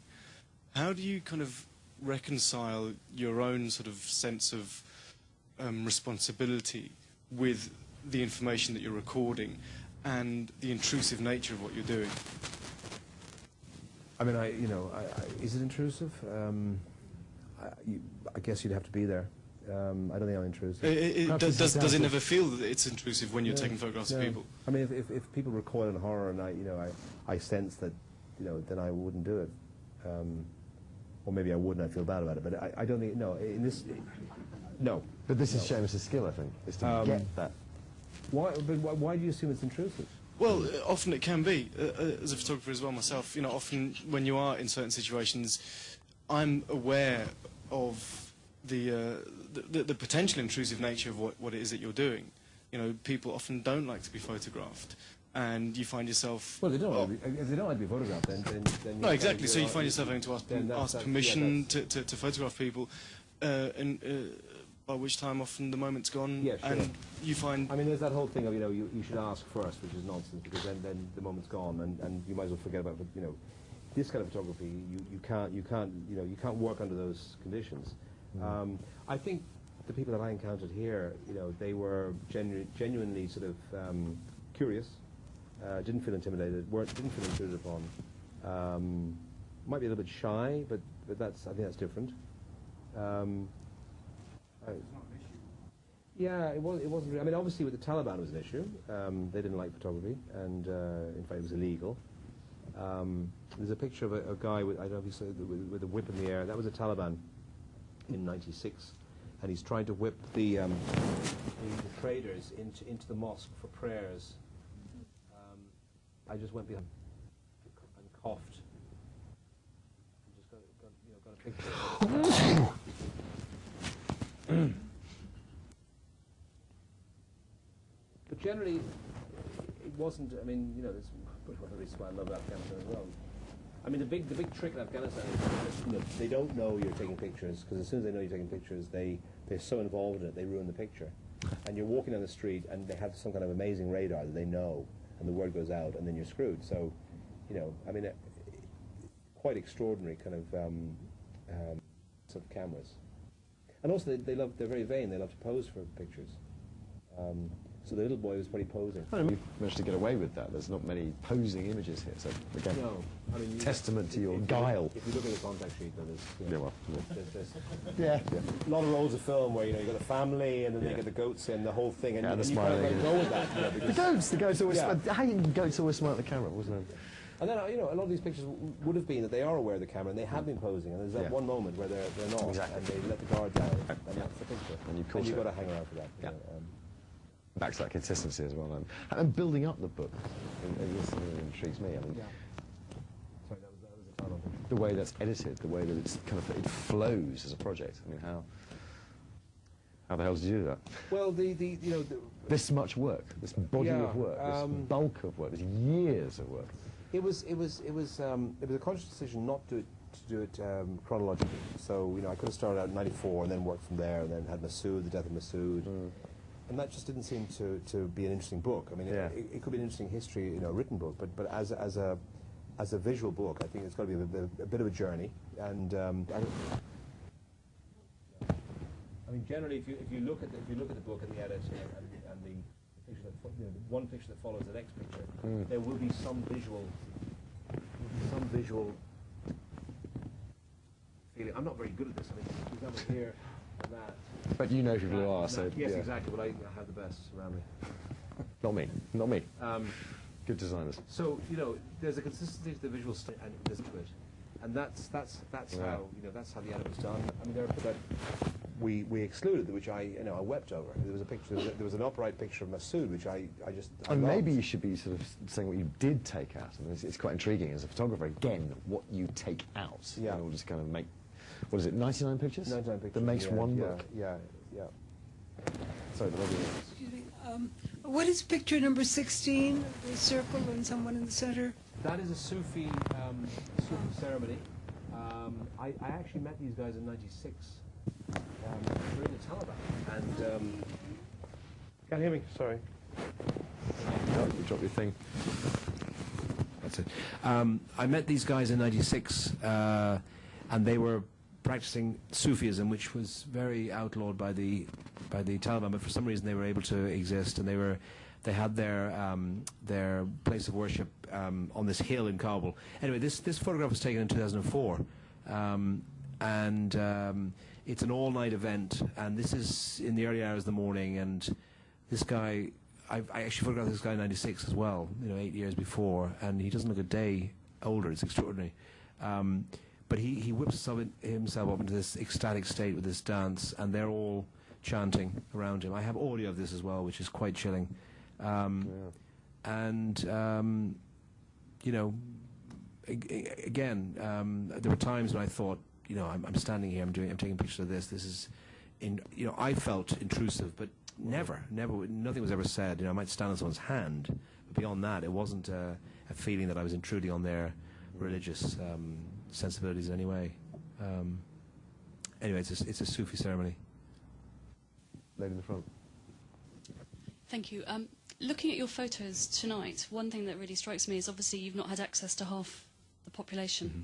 How do you kind of reconcile your own sort of sense of responsibility with the information that you're recording and the intrusive nature of what you're doing? I mean, is it intrusive? I guess you'd have to be there. I don't think I'm intrusive. Does it never feel that it's intrusive when you're taking photographs of people? I mean, if people recoil in horror and I sense that, then I wouldn't do it. Or maybe I would and I feel bad about it. But I don't think, no. But this is Seamus' skill, I think, is to get that. Why do you assume it's intrusive? Well, often it can be. As a photographer as well myself, often when you are in certain situations, I'm aware of the potential intrusive nature of what it is that you're doing. People often don't like to be photographed, and you find yourself... Well, they don't. If they don't like to be photographed, then no, exactly. So you find yourself having to ask permission to photograph people, and by which time often the moment's gone, yeah, sure. and you find... I mean, there's that whole thing of, you should ask first, which is nonsense, because then the moment's gone, and you might as well forget about it. This kind of photography, you can't work under those conditions. I think the people that I encountered here, they were genuinely sort of curious, didn't feel intimidated, didn't feel intruded upon. Might be a little bit shy, but I think that's different. Yeah, it wasn't. I mean, obviously with the Taliban it was an issue. They didn't like photography, and in fact it was illegal. There's a picture of a guy with, I don't know if you saw, with a whip in the air. That was the Taliban in '96, and he's trying to whip the traders into the mosque for prayers. I just went behind and coughed. I just got a picture. But generally, it wasn't. I mean, there's one of the reasons why I love Afghanistan as well. I mean, the big trick in Afghanistan is that, they don't know you're taking pictures, because as soon as they know you're taking pictures, they're so involved in it, they ruin the picture. And you're walking down the street, and they have some kind of amazing radar that they know, and the word goes out, and then you're screwed. So, I mean, quite extraordinary kind of sort of cameras. And also, they're very vain. They love to pose for pictures. So the little boy was probably posing. I mean, we've managed to get away with that. There's not many posing images here, so again, no, I mean, testament to your guile. If you look at the contact sheet, though, there's a lot of rolls of film where you've got the family, and then they get the goats and the whole thing, and the you can't let go with that. The goats always. How you goats always smile at the camera, wasn't it? And then a lot of these pictures would have been that they are aware of the camera and they have been posing, and there's that one moment where they're not, and they let the guard down, and that's the picture. And you've got to hang around for that. Yeah. Back to that consistency as well, and building up the book. And this really intrigues me. I mean, sorry, that was the title. The way that's edited, the way that it's it flows as a project. I mean, how the hell did you do that? Well, this much work, this body of work, this bulk of work, this years of work. It was a conscious decision not to do it chronologically. So I could have started out in '94 and then worked from there, and then had Massoud, the death of Massoud. And that just didn't seem to be an interesting book. I mean, it could be an interesting history, written book, but as a visual book, I think it's got to be a bit of a journey. And I mean, generally, if you look at the book and the edit and the picture one picture that follows the next picture, there will be some visual feeling. I'm not very good at this. I mean, for example, here and that. But you know people who are, so... Yes, exactly, but I have the best around me. Not me. Good designers. So, there's a consistency to the visual and there's to it. And that's how, that's how the edit was done. I mean, there are that we excluded, which I wept over. There was a picture, there was an upright picture of Massoud, which I and maybe you should be sort of saying what you did take out. I mean, it's quite intriguing as a photographer, again, what you take out. Yeah. And we'll just kind of make... What is it, 99 pictures? 99 pictures. That makes one book? Yeah. Sorry, the lovely Excuse me. What is picture number 16, the circle and someone in the center? That is a Sufi ceremony. I actually met these guys in '96 during the Taliban. And... can't hear me, sorry. You dropped your thing. That's it. I met these guys in '96, and they were practicing Sufism, which was very outlawed by the Taliban. But for some reason, they were able to exist, and they had their place of worship on this hill in Kabul. Anyway, this photograph was taken in 2004, and it's an all-night event, and this is in the early hours of the morning. And this guy, I actually photographed this guy in '96 as well, 8 years before, and he doesn't look a day older. It's extraordinary. But he whips himself up into this ecstatic state with this dance, and they're all chanting around him. I have audio of this as well, which is quite chilling. And again, there were times when I thought, I'm standing here, I'm taking pictures of this. This is, I felt intrusive, but never, nothing was ever said. I might stand on someone's hand, but beyond that, it wasn't a feeling that I was intruding on their religious sensibilities in any way. Anyway, it's a Sufi ceremony. Lady in the front. Thank you. Looking at your photos tonight, one thing that really strikes me is obviously you've not had access to half the population. Mm-hmm.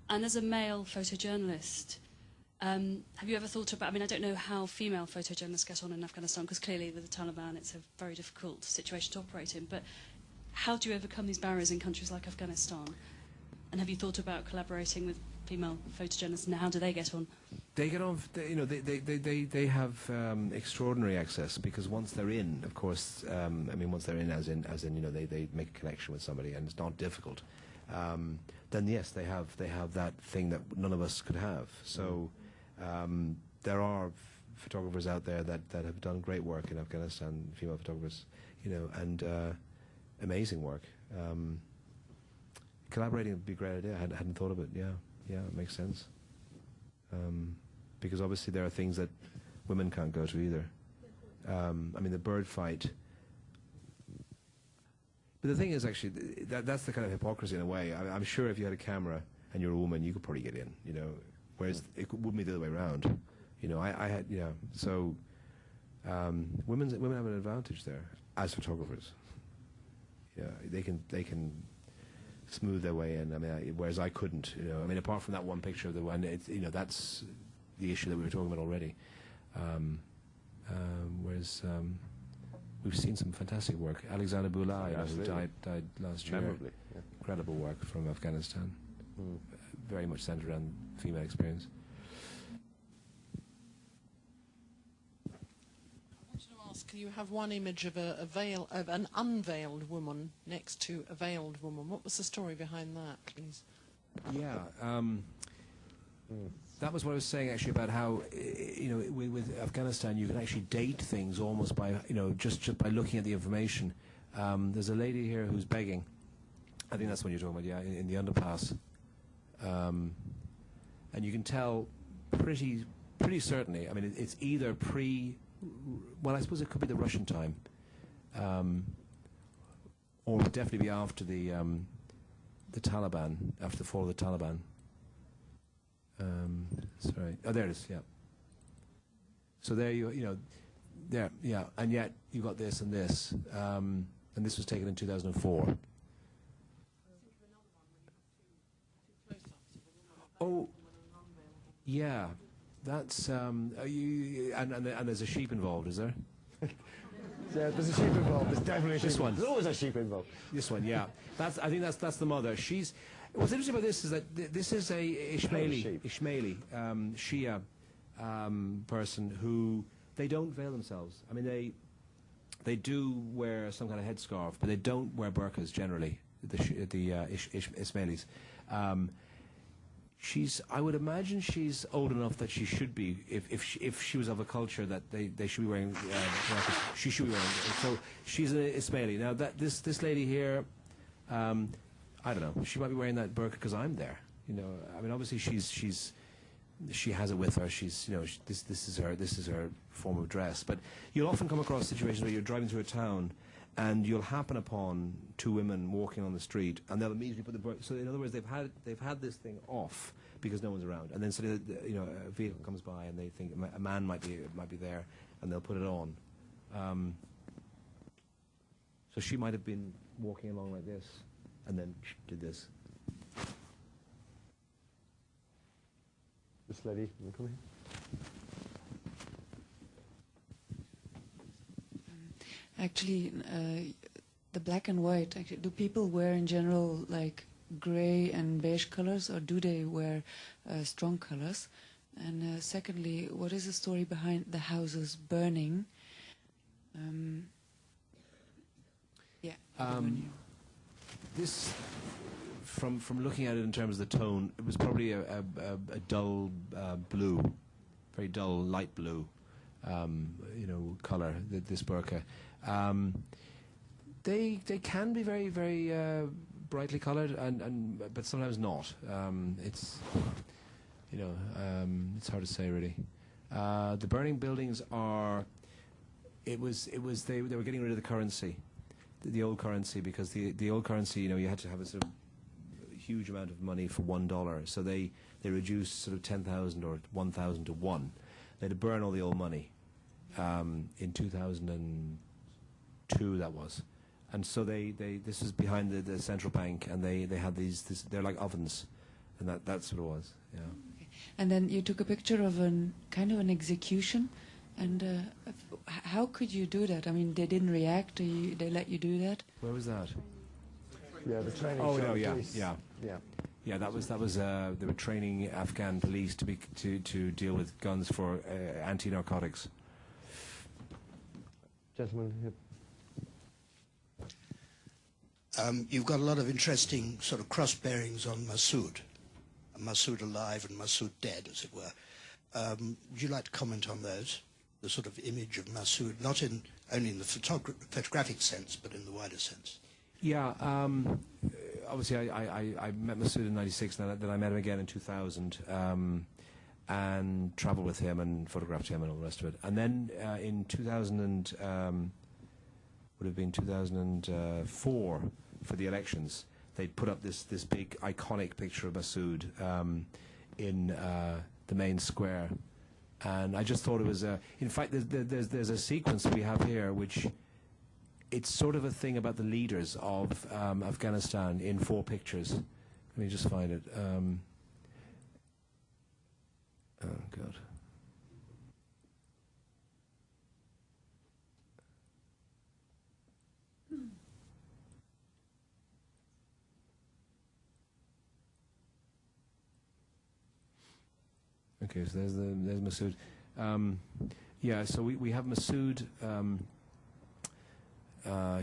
And as a male photojournalist, have you ever thought about, I don't know how female photojournalists get on in Afghanistan, because clearly with the Taliban it's a very difficult situation to operate in, but how do you overcome these barriers in countries like Afghanistan? And have you thought about collaborating with female photojournalists, and how do they get on? They get on. They have extraordinary access, because once they're in, of course, once they're in, as in, they make a connection with somebody, and it's not difficult. Then yes, they have that thing that none of us could have. So there are photographers out there that have done great work in Afghanistan, female photographers, and amazing work. Collaborating would be a great idea. I hadn't thought of it. Yeah, it makes sense. Because obviously there are things that women can't go to either. The bird fight. But the thing is, actually, that's the kind of hypocrisy in a way. I'm sure if you had a camera and you're a woman, you could probably get in, whereas it wouldn't be the other way around. I had, so women have an advantage there as photographers. They can smooth their way in. Whereas I couldn't. Apart from that one picture of the one, that's the issue that we were talking about already. Whereas we've seen some fantastic work. Alexander Boulay, who died last year. Memorably, yeah. Incredible work from Afghanistan. Very much centered around female experience. You have one image of an unveiled woman next to a veiled woman. What was the story behind that, please? Yeah, that was what I was saying actually about how with Afghanistan you can actually date things almost by just by looking at the information. There's a lady here who's begging. I think that's what you're talking about. Yeah, in the underpass, and you can tell pretty certainly. It's either well, I suppose it could be the Russian time, or it would definitely be after the Taliban, after the fall of the Taliban. Sorry, oh, there it is. Yeah. So there there, yeah, and yet you got this and this, and this was taken in 2004. Oh, yeah. That's and there's a sheep involved, is there? Yeah, there's a sheep involved. There's definitely a sheep. This one. There's always a sheep involved. This one, yeah. I think that's the mother. What's interesting about this is that this is a Ismaili Shia person who they don't veil themselves. They do wear some kind of headscarf, but they don't wear burqas generally. The Ismailis. I would imagine she's old enough that she should be, if she was of a culture that they should be wearing burqas, she should be wearing. So she's an Ismaili. Now this lady here, I don't know. She might be wearing that burqa because I'm there. Obviously she has it with her. This is her form of dress. But you'll often come across situations where you're driving through a town, and you'll happen upon two women walking on the street, and they'll immediately put the burqa. So in other words, they've had this thing off because no one's around, and then suddenly a vehicle comes by, and they think a man might be there, and they'll put it on. So she might have been walking along like this, and then did this. This lady, you come here. Actually, the black and white, actually, do people wear in general like gray and beige colors, or do they wear strong colors? And secondly, what is the story behind the houses burning? This, from looking at it in terms of the tone, it was probably a dull blue, very dull light blue, color. This burqa. They can be very very brightly colored, but sometimes not. It's it's hard to say really. The burning buildings are. They were getting rid of the currency, the old currency, because the old currency, you had to have a sort of huge amount of money for $1. So they reduced sort of 10,000 or 1,000 to 1. They had to burn all the old money in 2002. That was, and so this was behind the central bank, and they had they're like ovens, and that's what it was. Yeah. Okay. And then you took a picture of kind of an execution. And how could you do that? I mean, they didn't react. They let you do that. Where was that? Yeah, the training. Oh no, yeah. That was they were training Afghan police to deal with guns for anti-narcotics. Gentlemen here. You've got a lot of interesting sort of cross bearings on Massoud alive and Massoud dead, as it were. Would you like to comment on those? The sort of image of Massoud, not only in the photographic sense, but in the wider sense. Yeah, obviously I met Massoud in '96, and then I met him again in 2000, and travelled with him and photographed him and all the rest of it. And then in 2004 for the elections, they put up this big iconic picture of Massoud in the main square. And I just thought it was in fact there's a sequence we have here which it's sort of a thing about the leaders of Afghanistan in 4 pictures. Let me just find it. Oh God. Okay, so there's Massoud. So we have Massoud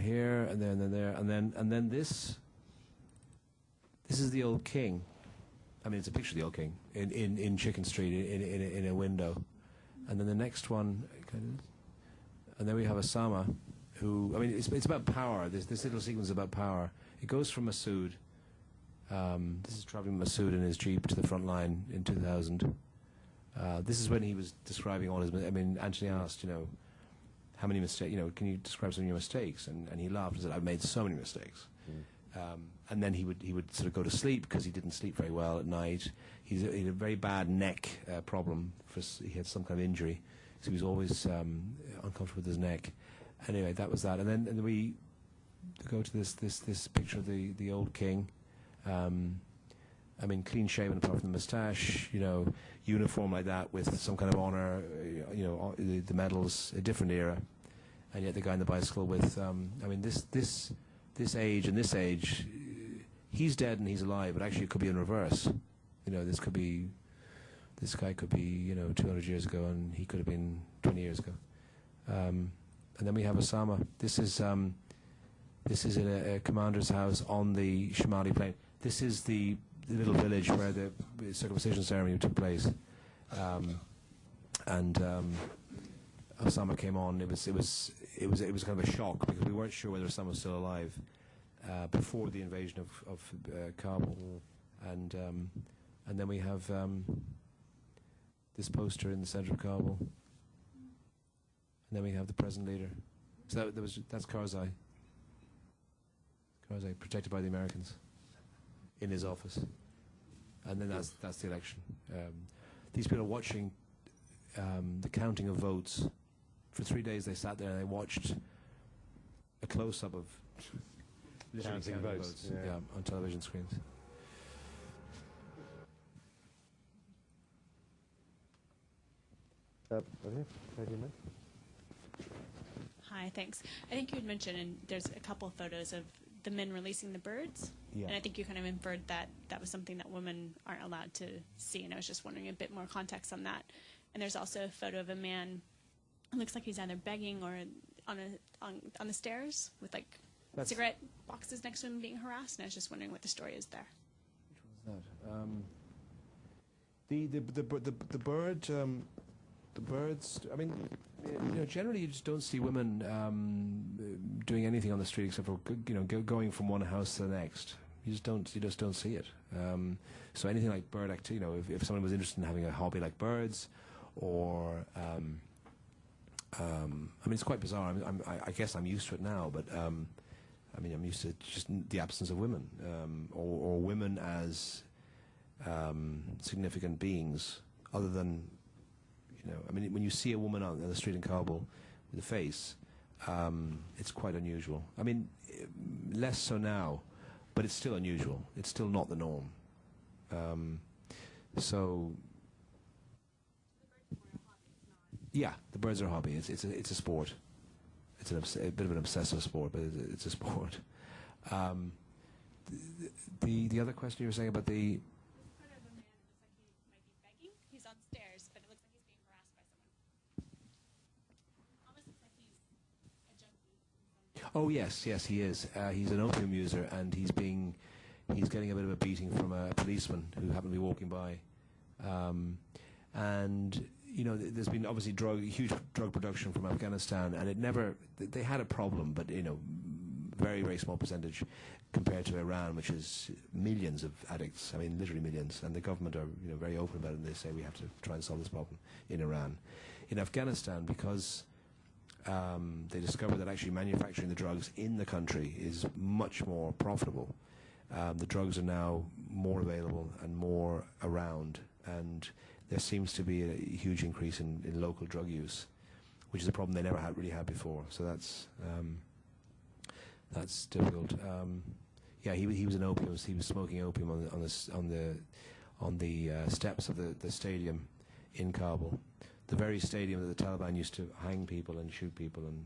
here, and then there, and then this is the old king. I mean, it's a picture of the old king in Chicken Street in a window, and then the next one, and then we have Osama, who, I mean, it's about power. This little sequence is about power. It goes from Massoud. This is traveling Massoud in his jeep to the front line in 2000. This is when he was describing all his. I mean, Anthony asked, how many mistakes? Can you describe some of your mistakes? And he laughed and said, "I've made so many mistakes." And then he would sort of go to sleep because he didn't sleep very well at night. He had a very bad neck problem. He had some kind of injury, so he was always uncomfortable with his neck. Anyway, that was that. And then we go to this picture of the old king. I mean, clean shaven apart from the moustache, uniform like that with some kind of honor, the medals, a different era, and yet the guy on the bicycle with, I mean, this age and this age, he's dead and he's alive, but actually it could be in reverse. This guy could be, 200 years ago, and he could have been 20 years ago. And then we have Osama. This is in a commander's house on the Shamali plain. This is the little village where the circumcision ceremony took place, and Osama came on. It was kind of a shock because we weren't sure whether Osama was still alive before the invasion of Kabul, and then we have this poster in the center of Kabul, and then we have the present leader. So that's Karzai. Karzai, protected by the Americans, in his office, and then that's the election. These people are watching the counting of votes. For 3 days they sat there and they watched a close-up of Literally counting votes. Yeah, on television screens. Hi, thanks. I think you had mentioned, and there's a couple of photos of the men releasing the birds, Yeah. and I think you kind of inferred that that was something that women aren't allowed to see, and I was just wondering a bit more context on that. And there's also a photo of a man, it looks like he's either begging or on the stairs with like cigarette boxes next to him being harassed, and I was just wondering what the story is there. Which one's that? The birds. I mean, generally you just don't see women doing anything on the street except for going from one house to the next. You just don't see it. So anything like bird activity, if someone was interested in having a hobby like birds, or I mean, it's quite bizarre. I guess I'm used to it now, but I mean, I'm used to just the absence of women, or women as significant beings, other than. I mean, when you see a woman on the street in Kabul with a face, it's quite unusual. I mean, less so now, but it's still unusual. It's still not the norm. So, yeah, the birds are a hobby. It's a sport. It's a bit of an obsessive sport, but it's a sport. The other question you were saying about the. He's on stairs, but it looks like he's being harassed by someone. Almost looks like he's a junkie. Oh yes, he is. He's an opium user, and he's getting a bit of a beating from a policeman who happened to be walking by. And there's been obviously huge drug production from Afghanistan, and they had a problem, but very, very small percentage compared to Iran, which is millions of addicts. I mean, literally millions. And the government are, very open about it, and they say we have to try and solve this problem in Iran. In Afghanistan, because they discovered that actually manufacturing the drugs in the country is much more profitable. The drugs are now more available and more around, and there seems to be a huge increase in local drug use, which is a problem they never really had before. So that's difficult. Yeah, he was an opiumist. He was smoking opium on the steps of the stadium in Kabul, the very stadium that the Taliban used to hang people and shoot people in.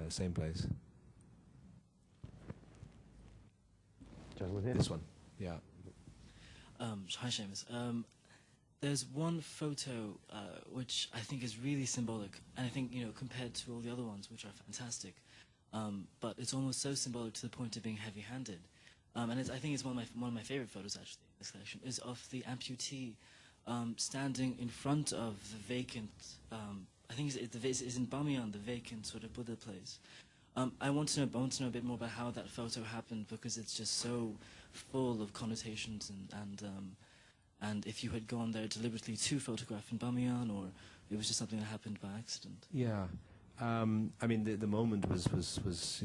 Same place. Gentleman here. This one, yeah. Hi, Seamus. There's one photo which I think is really symbolic, and I think compared to all the other ones, which are fantastic. But it's almost so symbolic to the point of being heavy-handed, and I think it's one of my favorite photos actually in this collection, is of the amputee standing in front of the vacant. I think it's in Bamiyan, the vacant sort of Buddha place. I want to know a bit more about how that photo happened, because it's just so full of connotations, and if you had gone there deliberately to photograph in Bamiyan, or it was just something that happened by accident. Yeah. I mean, the moment was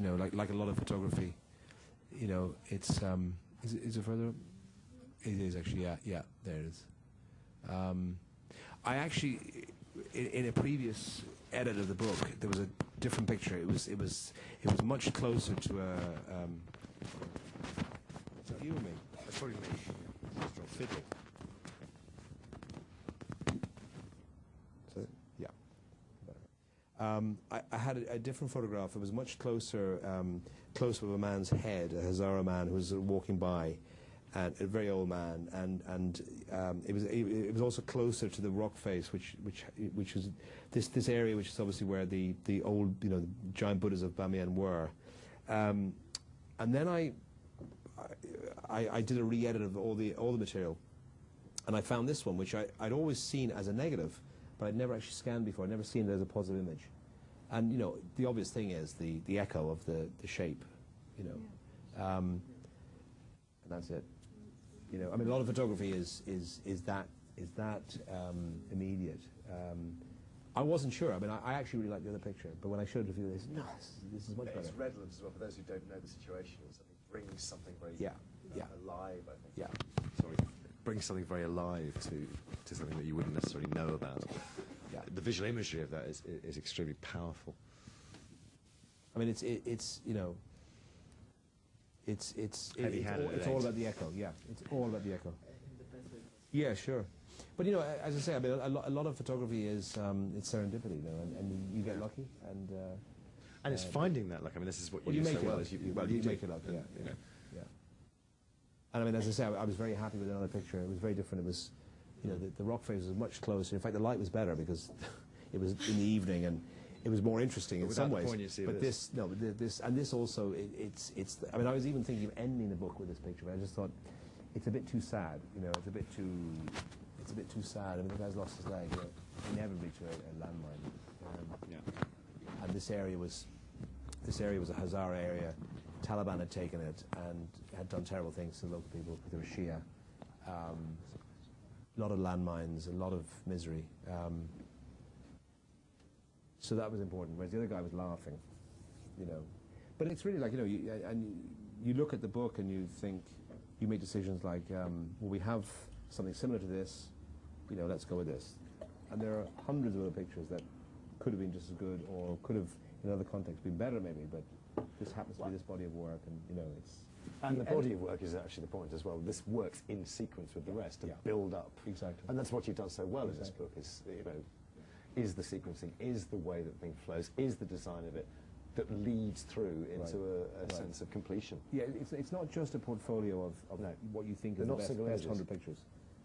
like a lot of photography, it's is it further up? It is actually, yeah, there it is. I actually, in a previous edit of the book, there was a different picture. It was much closer to a. Is that you or me? That's probably me. Strong fiddle. I had a different photograph. It was much closer of a man's head, a Hazara man who was walking by, and a very old man, and it was also closer to the rock face, which was this area, which is obviously where the old the giant Buddhas of Bamiyan were, and then I did a re-edit of all the material, and I found this one, which I'd always seen as a negative, but I'd never actually scanned before. I'd never seen it as a positive image. And the obvious thing is the echo of the shape, and that's it. I mean, a lot of photography is that immediate. I wasn't sure. I mean, I actually really liked the other picture, but when I showed it to people, they said, "No, this is much better." It's redolent as well. For those who don't know the situation, something brings something very alive. I think. Yeah. Sorry, brings something very alive to something that you wouldn't necessarily know about. Yeah. The visual imagery of that is extremely powerful. I mean, it's it's Heavy-handed all about the echo. Yeah, it's all about the echo. Yeah, sure. But you know, as I say, I mean, a lot of photography is it's serendipity, you know, and you get lucky, and it's finding that luck. I mean, this is what you you do make so it well. luck. Is you make it luck. Yeah, you know. yeah. And I mean, as I say, I was very happy with another picture. It was very different. It was, you know, the rock face was much closer. In fact, the light was better because it was in the evening and it was more interesting in some ways. But this also, it's. I mean, I was even thinking of ending the book with this picture, but I just thought it's a bit too sad. You know, it's a bit too sad. I mean, the guy's lost his leg, you know, inevitably to a landmine. And this area was a Hazara area. Taliban had taken it and had done terrible things to the local people. They were Shia. A lot of landmines, a lot of misery. So that was important. Whereas the other guy was laughing, you know. But it's really like, you know, you look at the book and you think, you make decisions like, well, we have something similar to this, you know, let's go with this. And there are hundreds of other pictures that could have been just as good or could have, in other contexts, been better maybe, but this happens to be this body of work, and, you know, it's... And the body of work is actually the point as well. This works in sequence with the rest to build up. Exactly. And that's what you've done so well in this book, is, you know, is the sequencing, is the way that thing flows, is the design of it that leads through into a sense of completion. Yeah, it's not just a portfolio of what you think is the best 100 pictures.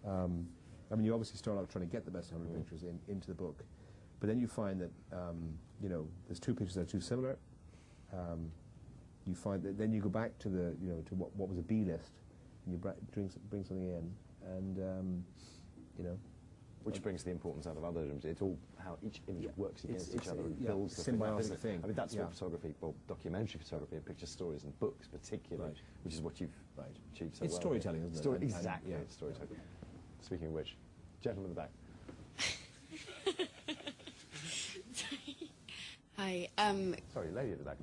I mean, you obviously start out trying to get the best 100 pictures into the book, but then you find that, you know, there's two pictures that are too similar. You find that then you go back to the, you know, to what was a B list, and you bring something in, and you know, which brings the importance out of other images. It's all how each image works against each other and builds the symbiotic thing. I mean, that's what photography, well, documentary photography and picture stories and books particularly, which is what you've achieved so well. It's storytelling, isn't it? Exactly, it's storytelling. Speaking of which, gentleman in the back. Hi. Sorry, lady at the back.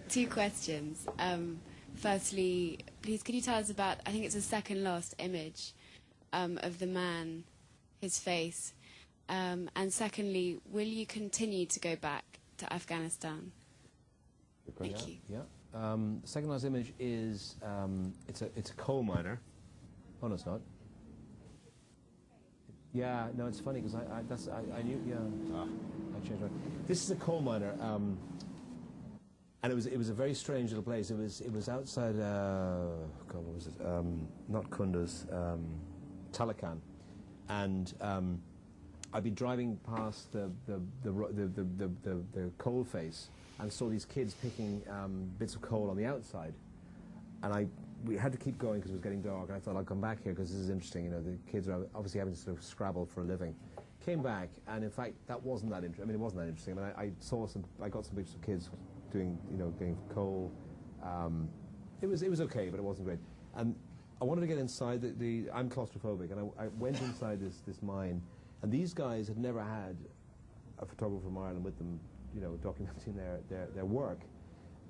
Two questions. Firstly, please, could you tell us about, I think it's the second last image of the man, his face. And secondly, will you continue to go back to Afghanistan? Thank you. Yeah. The second last image is, it's a coal miner. Oh, no, it's not. Yeah, no, it's funny because I knew, I changed my... This is a coal miner, and it was a very strange little place. It was outside, God, what was it? Not Kunduz, Talakan, and I'd be driving past the coal face and saw these kids picking bits of coal on the outside, and we had to keep going because it was getting dark, and I thought I'll come back here because this is interesting. You know, the kids are obviously having to sort of scrabble for a living. Came back, and in fact, that wasn't that interesting. I mean, it wasn't that interesting. I mean, I got some pictures of kids doing, you know, getting coal. It was okay, but it wasn't great. And I wanted to get inside I'm claustrophobic, and I went inside this mine, and these guys had never had a photographer from Ireland with them, you know, documenting their work,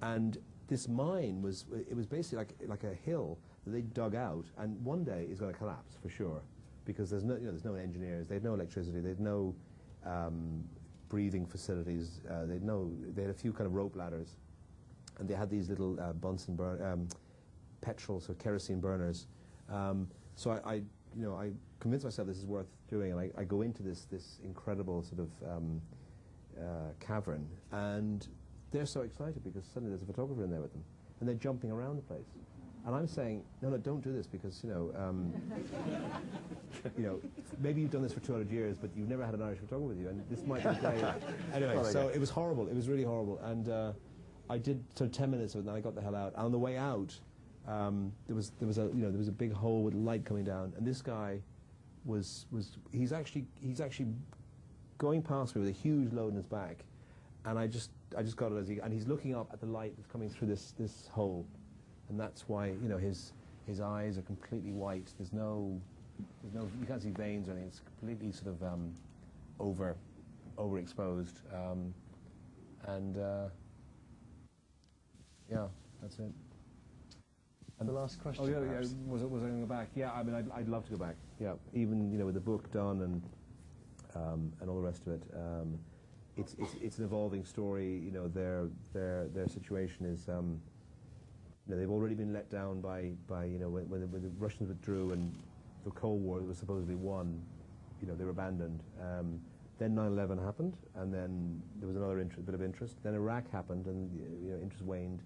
and this mine was basically like a hill that they dug out, and one day is going to collapse for sure, because there's no engineers, they had no electricity, they had no breathing facilities, they had a few kind of rope ladders, and they had these little Bunsen petrol, so kerosene burners. So I convinced myself this is worth doing, and I go into this incredible sort of cavern, and they're so excited because suddenly there's a photographer in there with them, and they're jumping around the place. And I'm saying, no, don't do this because, you know, maybe you've done this for 200 years, but you've never had an Irish photographer with you, and this might be great. Anyway, so it was horrible. It was really horrible. And I did sort of 10 minutes of it, and then I got the hell out. And on the way out, there was a big hole with light coming down, and this guy he's actually going past me with a huge load in his back, and I just got it and he's looking up at the light that's coming through this hole, and that's why, you know, his eyes are completely white. There's no you can't see veins or anything. It's completely sort of overexposed, and yeah, that's it. And the last question. Oh yeah, was I going to go back? Yeah, I mean, I'd love to go back. Yeah, even, you know, with the book done and all the rest of it. It's an evolving story. You know, their situation is they've already been let down by when the Russians withdrew and the Cold War was supposedly won, they were abandoned. Then 9/11 happened, and then there was another bit of interest. Then Iraq happened, and interest waned,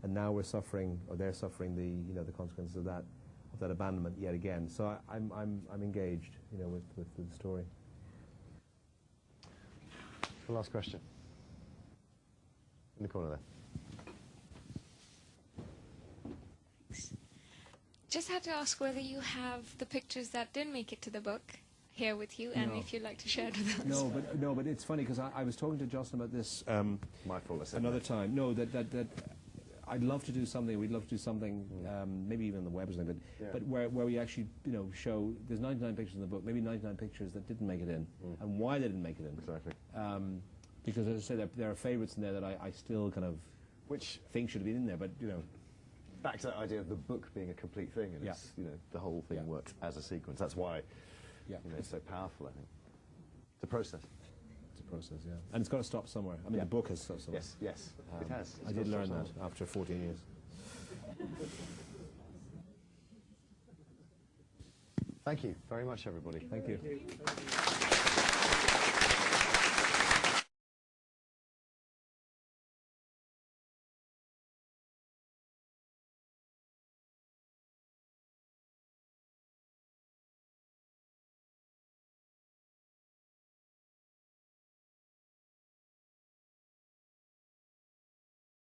and now we're suffering, or they're suffering the consequences of that abandonment yet again. So I'm engaged, with the story. The last question. In the corner there. Just had to ask whether you have the pictures that didn't make it to the book here with you, and if you'd like to share it with us. No, but it's funny because I was talking to Jocelyn about this my fault, another time. No, that I'd love to do something. We'd love to do something, maybe even on the web or something, but where we actually show there's 99 pictures in the book, maybe 99 pictures that didn't make it in, and why they didn't make it in. Exactly. Because as I say, there are favourites in there that I still kind of think should have been in there, but back to that idea of the book being a complete thing, and it's, the whole thing works as a sequence. That's why it's so powerful, I think. It's a process. It's a process, yeah. And it's got to stop somewhere. I mean, the book has stopped somewhere. Yes, it has. I did learn that after 14 years. Thank you very much, everybody. Thank you.